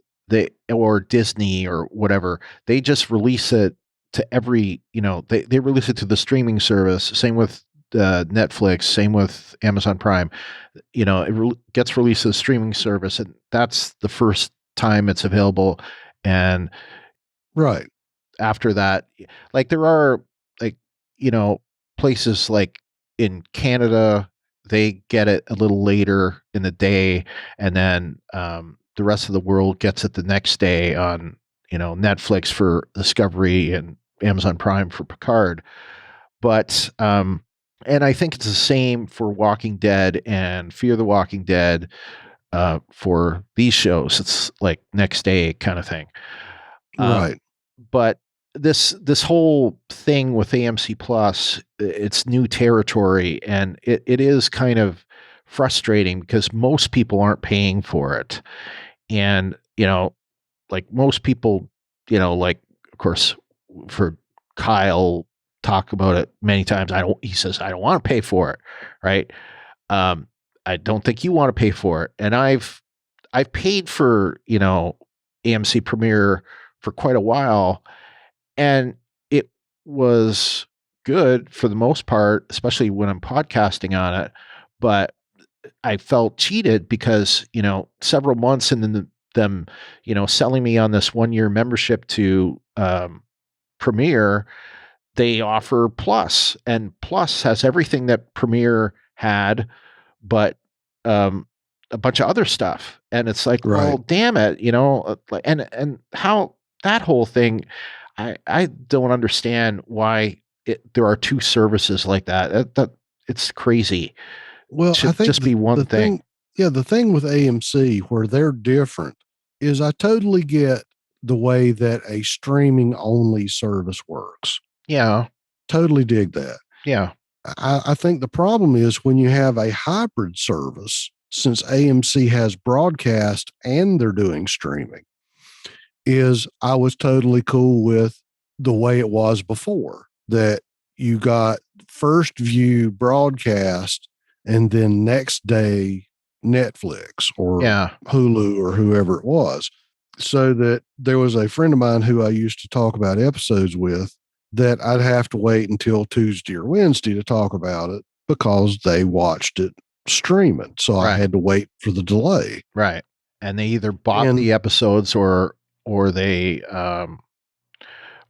or Disney or whatever, they just release it to every, they release it to the streaming service. Same with Netflix, same with Amazon Prime. It gets released to the streaming service, and that's the first time it's available. And after that, like there are like, places like in Canada, they get it a little later in the day, and then the rest of the world gets it the next day on, Netflix for Discovery and Amazon Prime for Picard. But and I think it's the same for Walking Dead and Fear the Walking Dead. For these shows, it's like next day kind of thing. Right. But this whole thing with AMC Plus, it's new territory, and it is kind of frustrating because most people aren't paying for it. And, like most people, like, of course, for Kyle, talk about it many times. He says, I don't want to pay for it. Right. I don't think you want to pay for it. And I've paid for, AMC Premiere for quite a while, and it was good for the most part, especially when I'm podcasting on it. But I felt cheated because, several months into them, selling me on this 1-year membership to Premiere, they offer Plus, and Plus has everything that Premiere had, but a bunch of other stuff. And it's like, Right. well, damn it, and how that whole thing, I don't understand why there are two services like that. That it's crazy. Well, It should I think just be one thing. Yeah, the thing with AMC where they're different is I totally get the way that a streaming only service works. Yeah. Totally dig that. Yeah. I think the problem is when you have a hybrid service, since AMC has broadcast and they're doing streaming, is I was totally cool with the way it was before, that you got first view broadcast and then next day Netflix or Yeah. Hulu or whoever it was. So that there was a friend of mine who I used to talk about episodes with that I'd have to wait until Tuesday or Wednesday to talk about it because they watched it streaming. So I Right. had to wait for the delay. Right. And they either bought the episodes or they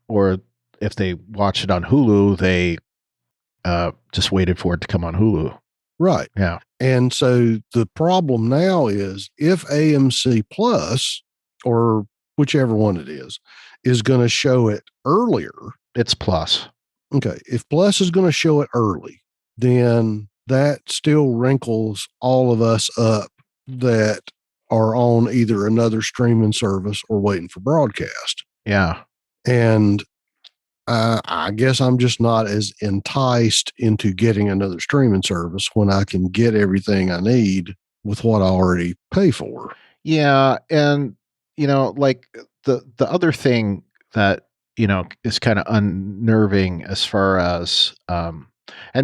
or if they watch it on Hulu, they just waited for it to come on Hulu. Right. Yeah. And so the problem now is if AMC Plus or whichever one it is going to show it earlier. It's Plus. Okay. If Plus is going to show it early, then that still wrinkles all of us up that are on either another streaming service or waiting for broadcast. Yeah. And I guess I'm just not as enticed into getting another streaming service when I can get everything I need with what I already pay for. Yeah. And, like the other thing that, is kind of unnerving as far as, and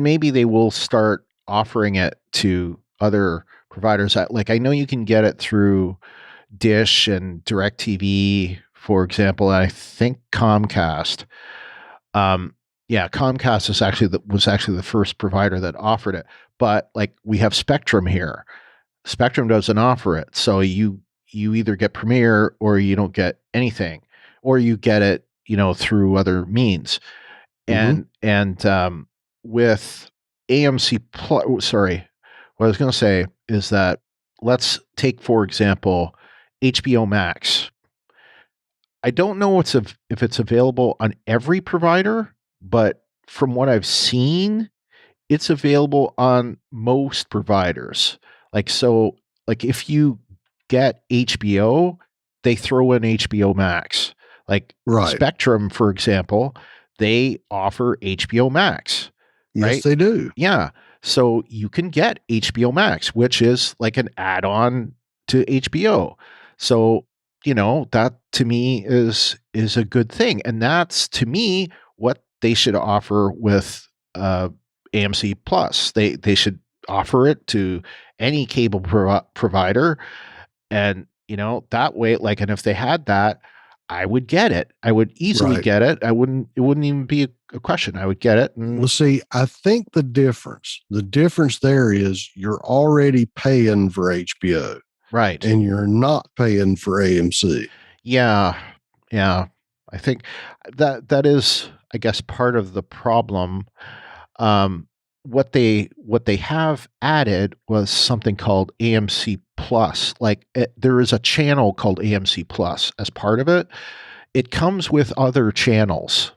maybe they will start offering it to other providers. Like, I know you can get it through Dish and DirecTV, for example. I think Comcast. Comcast was actually the first provider that offered it. But like we have Spectrum here. Spectrum doesn't offer it. So you either get Premiere or you don't get anything, or you get it, through other means. And with AMC Plus, sorry, what I was going to say is that let's take, for example, HBO Max. I don't know if it's available on every provider, but from what I've seen, it's available on most providers. Like if you get HBO, they throw in HBO Max. Like Spectrum, for example, they offer HBO Max. Right? Yes, they do. Yeah. So you can get HBO Max, which is like an add-on to HBO. So, that to me is a good thing. And that's to me what they should offer with AMC Plus. They should offer it to any cable provider. And, that way, and if they had that, I would get it. I would easily get it. It wouldn't even be a question. I would get it. Well, see, I think the difference there is you're already paying for HBO. Right. And you're not paying for AMC. Yeah. Yeah. I think that is, I guess, part of the problem. What they have added was something called AMC Plus. Like there is a channel called AMC Plus as part of it. It comes with other channels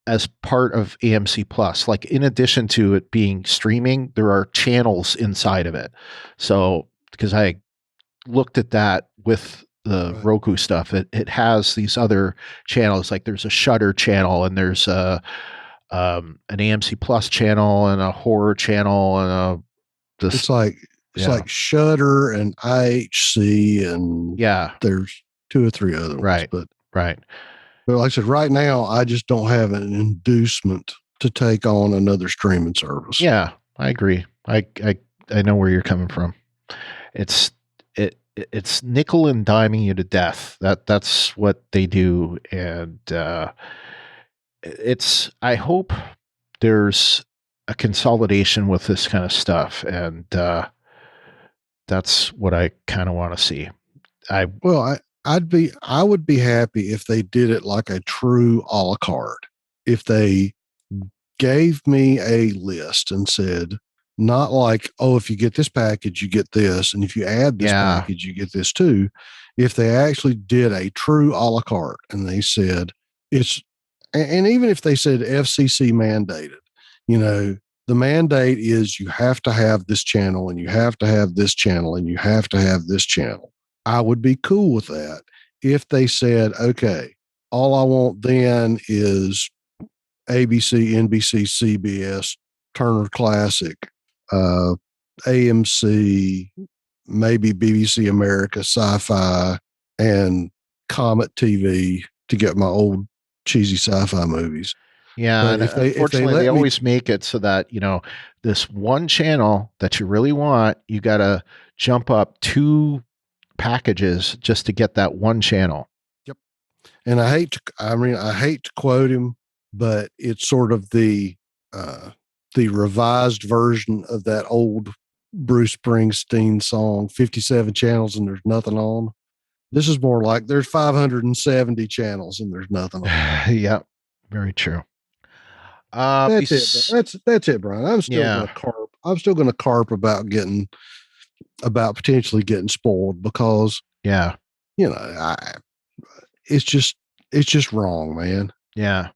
as part of AMC Plus. Like in addition to it being streaming, there are channels inside of it. So because I looked at that with the Right. Roku stuff, it has these other channels. Like there's a Shudder channel, and there's an AMC Plus channel, and a horror channel, and It's like Shudder and IHC, and yeah, there's 2 or 3 other ones. Right. But like I said, right now I just don't have an inducement to take on another streaming service. Yeah, I agree. I know where you're coming from. It's nickel and diming you to death. That's what they do, and I hope there's a consolidation with this kind of stuff, and that's what I kind of want to see. I would be happy if they did it like a true a la carte. If they gave me a list and said, not like, oh, if you get this package, you get this, and if you add this package, you get this too. If they actually did a true a la carte and they said and even if they said FCC mandated, the mandate is you have to have this channel, and you have to have this channel, and you have to have this channel, I would be cool with that. If they said, okay, all I want then is ABC, NBC, CBS, Turner Classic, AMC, maybe BBC America, Sci-Fi, and Comet TV to get my old cheesy sci-fi movies. Yeah, and unfortunately, they always make it so that, this one channel that you really want, you got to jump up 2 packages just to get that one channel. Yep. And I hate to quote him, but it's sort of the revised version of that old Bruce Springsteen song, 57 channels and there's nothing on. This is more like there's 570 channels and there's nothing on. Yeah, very true. That's it. That's it, Brian. I'm still going to carp about potentially getting spoiled because it's just wrong, man. Yeah.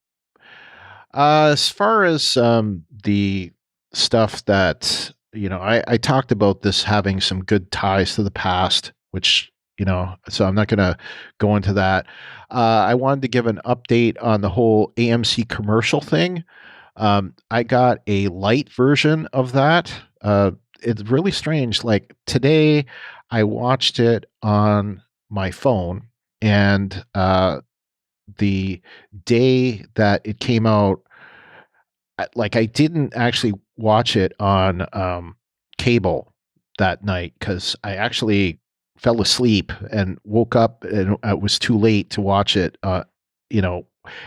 As far as the stuff that I talked about this having some good ties to the past, which so I'm not going to go into that. I wanted to give an update on the whole AMC commercial thing. I got a light version of that. It's really strange. Like today, I watched it on my phone, and the day that it came out, I didn't actually watch it on cable that night because I actually fell asleep and woke up and it was too late to watch it, and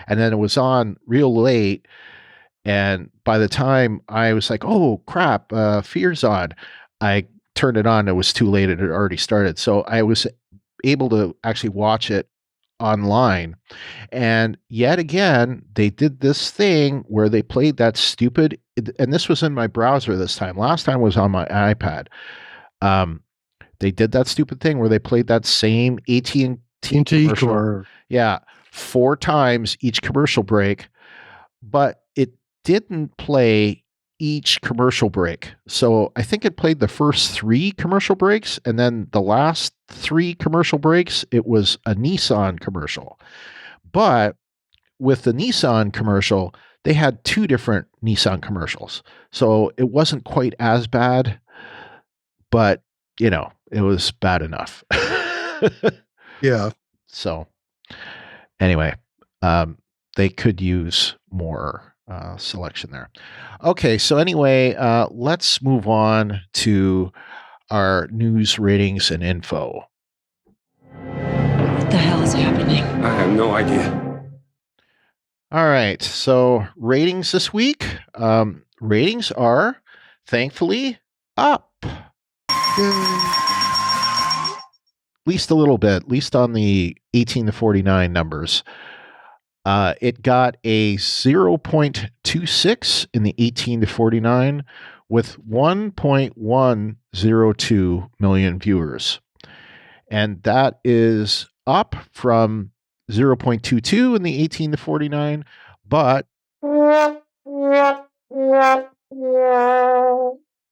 then it was on real late. And by the time I was like, oh crap, Fear's on, I turned it on. It was too late. It had already started. So I was able to actually watch it online. And yet again, they did this thing where they played that stupid, and this was in my browser this time. Last time was on my iPad. They did that stupid thing where they played that same AT&T commercial. Yeah, 4 times each commercial break, but it didn't play each commercial break. So I think it played the first 3 commercial breaks, and then the last 3 commercial breaks, it was a Nissan commercial. But with the Nissan commercial, they had 2 different Nissan commercials. So it wasn't quite as bad, but it was bad enough. Yeah. So anyway, they could use more selection there. Okay, so anyway, let's move on to our news, ratings, and info. What the hell is happening? I have no idea. All right, so ratings this week. Ratings are thankfully up. least a little bit, at least on the 18 to 49 numbers. It got a 0.26 in the 18 to 49 with 1.102 million viewers. And that is up from 0.22 in the 18 to 49, but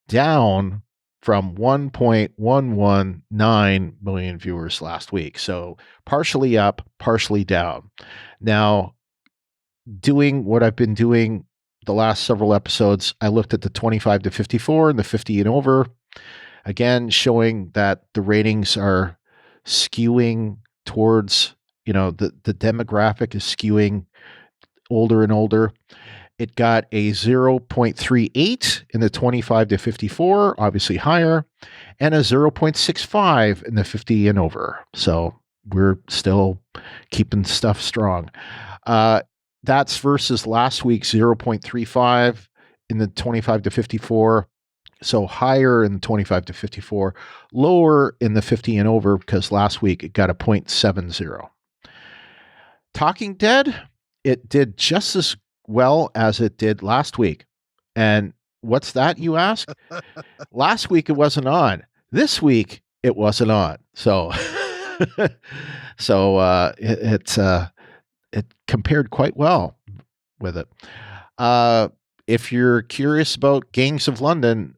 down from 1.119 million viewers last week. So partially up, partially down. Now, doing what I've been doing the last several episodes, I looked at the 25 to 54 and the 50 and over, again, showing that the ratings are skewing towards, the demographic is skewing older and older. It got a 0.38 in the 25 to 54, obviously higher, and a 0.65 in the 50 and over. So we're still keeping stuff strong. That's versus last week's 0.35 in the 25 to 54. So higher in the 25 to 54, lower in the 50 and over because last week it got a 0.70. Talking Dead, it did just as well as it did last week. And what's that, you ask? Last week it wasn't on. This week it wasn't on. So it compared quite well with it. If you're curious about Gangs of London,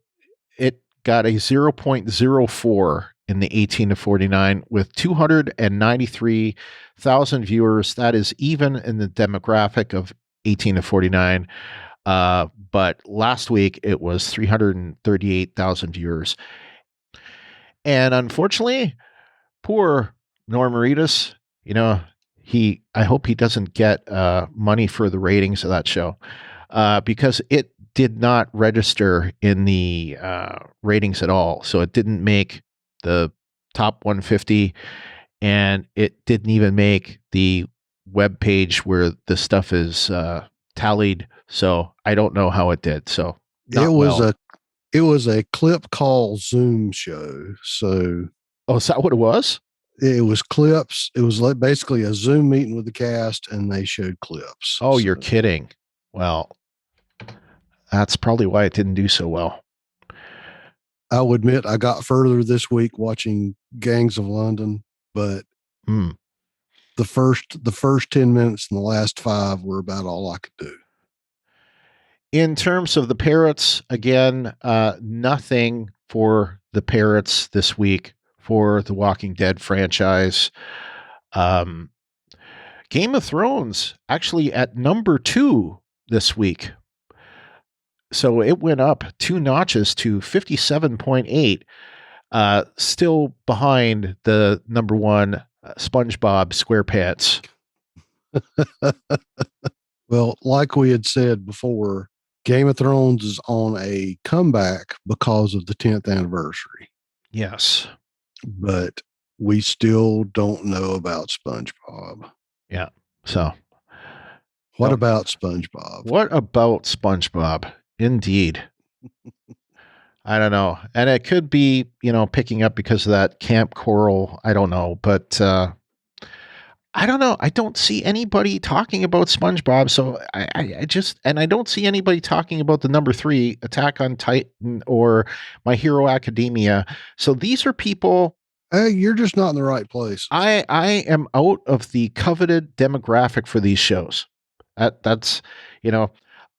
it got a 0.04 in the 18 to 49 with 293,000 viewers. That is even in the demographic of 18 to 49. But last week it was 338,000 viewers. And unfortunately, poor Norm Reedus, I hope he doesn't get money for the ratings of that show because it did not register in the ratings at all. So it didn't make the top 150, and it didn't even make the web page where the stuff is tallied. So I don't know how it did. So it was a clip call Zoom show. So is that what it was? It was clips. It was like basically a Zoom meeting with the cast, and they showed clips. Oh, you're kidding. Well, that's probably why it didn't do so well. I'll admit I got further this week watching Gangs of London, but the first 10 minutes and the last 5 were about all I could do. In terms of the Parrots, again, nothing for the Parrots this week for the Walking Dead franchise. Game of Thrones actually at number 2 this week. So it went up 2 notches to 57.8, still behind the number 1 SpongeBob SquarePants. Well, like we had said before, Game of Thrones is on a comeback because of the 10th anniversary. Yes. But we still don't know about SpongeBob. Yeah. So what about SpongeBob? What about SpongeBob? Indeed. I don't know. And it could be, picking up because of that Camp Coral. I don't know. But I don't know. I don't see anybody talking about SpongeBob. So I don't see anybody talking about the number 3 Attack on Titan or My Hero Academia. So these are people. You're just not in the right place. I am out of the coveted demographic for these shows. That's,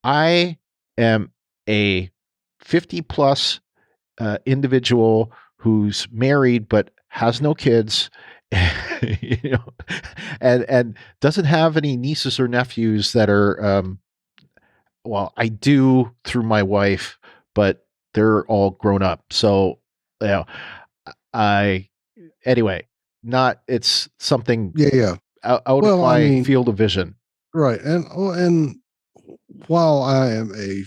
I am a 50 plus individual who's married but has no kids, and doesn't have any nieces or nephews that are, I do through my wife, but they're all grown up. So, it's something out of my field of vision. Right. And while I am a,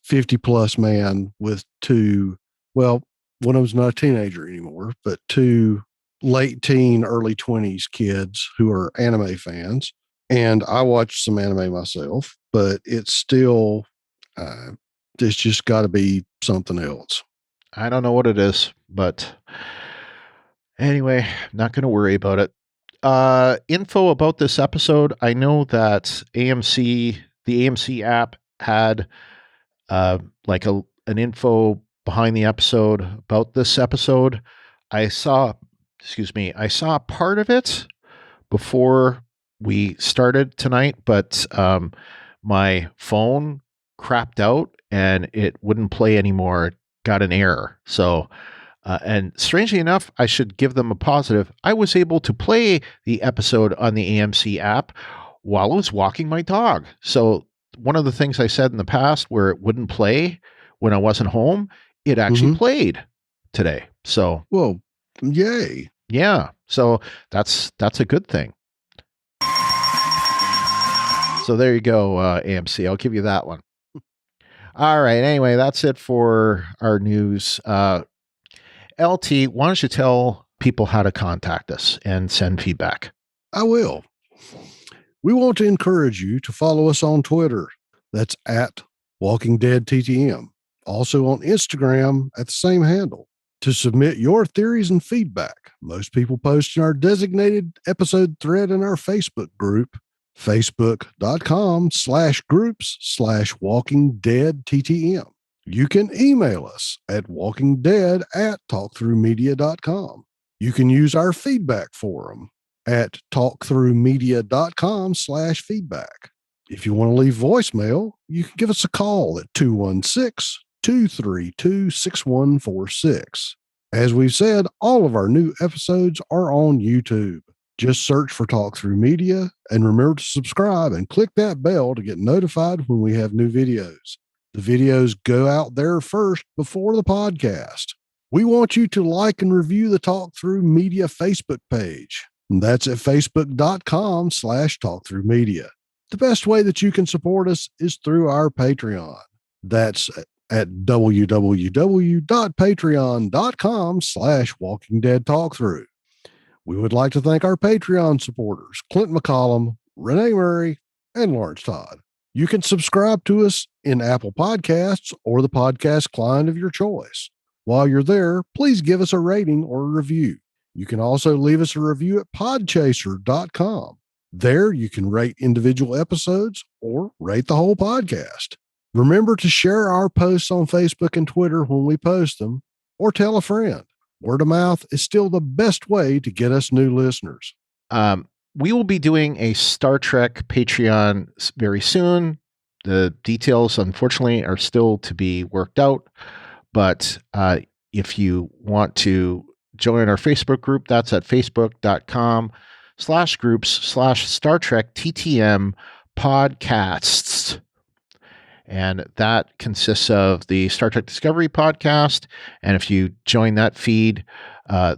50 plus man with 2, one of them's not a teenager anymore, but 2 late teen, early 20s kids who are anime fans. And I watch some anime myself, but it's still, it's just got to be something else. I don't know what it is, but Anyway, not going to worry about it. Info about this episode. I know that the AMC app had like an info behind the episode about this episode. I saw part of it before we started tonight, but my phone crapped out and it wouldn't play anymore. It got an error. So, and strangely enough, I should give them a positive. I was able to play the episode on the AMC app while I was walking my dog. So one of the things I said in the past where it wouldn't play when I wasn't home, it actually played today. So, well, yay. Yeah. So that's a good thing. So there you go, AMC. I'll give you that one. All right. Anyway, that's it for our news. LT, why don't you tell people how to contact us and send feedback? I will. We want to encourage you to follow us on Twitter. That's at Walking Dead TTM. Also on Instagram at the same handle. To submit your theories and feedback, most people post in our designated episode thread in our Facebook group, facebook.com/groups/WalkingDeadTTM. You can email us at walkingdead@talkthroughmedia.com. You can use our feedback forum at talkthroughmedia.com/feedback. If you want to leave voicemail, you can give us a call at 216-232-6146. As we've said, all of our new episodes are on YouTube. Just search for Talk Through Media and remember to subscribe and click that bell to get notified when we have new videos. The videos go out there first before the podcast. We want you to like and review the Talk Through Media Facebook page. And that's at facebook.com/talkthroughmedia. The best way that you can support us is through our Patreon. That's at www.patreon.com/walkingdeadtalkthrough. We would like to thank our Patreon supporters, Clint McCollum, Renee Murray, and Lawrence Todd. You can subscribe to us in Apple Podcasts or the podcast client of your choice. While you're there, please give us a rating or a review. You can also leave us a review at podchaser.com. There you can rate individual episodes or rate the whole podcast. Remember to share our posts on Facebook and Twitter when we post them, or tell a friend. Word of mouth is still the best way to get us new listeners. We will be doing a Star Trek Patreon very soon. The details, unfortunately, are still to be worked out. But if you want to join our Facebook group, that's at facebook.com/groups/Star Trek TTM podcasts. And that consists of the Star Trek Discovery podcast. And if you join that feed,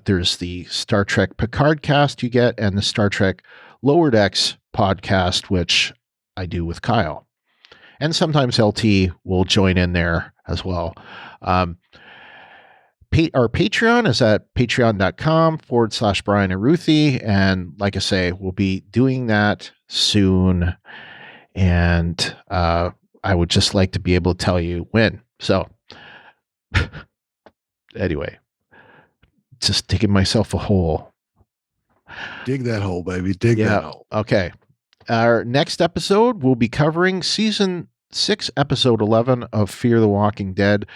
there's the Star Trek Picard cast you get and the Star Trek Lower Decks podcast, which I do with Kyle. And sometimes LT will join in there as well. Our Patreon is at patreon.com/Brian and Ruthie. And like I say, we'll be doing that soon. And I would just like to be able to tell you when. So anyway, just digging myself a hole. Dig that hole, baby. Dig that hole. Okay. Our next episode, we'll be covering season 6, episode 11 of Fear the Walking Dead,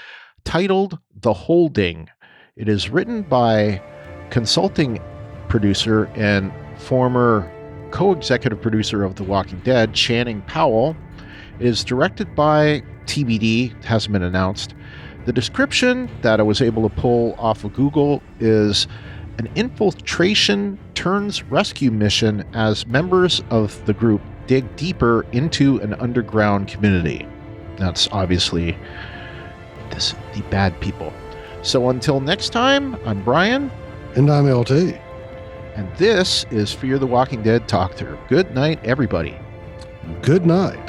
titled The Holding. It is written by consulting producer and former co-executive producer of The Walking Dead, Channing Powell. It is directed by TBD, hasn't been announced. The description that I was able to pull off of Google is an infiltration turns rescue mission as members of the group dig deeper into an underground community. That's obviously the bad people. So until next time, I'm Brian. And I'm LT. And this is Fear the Walking Dead Talk Through. Good night, everybody. Good night.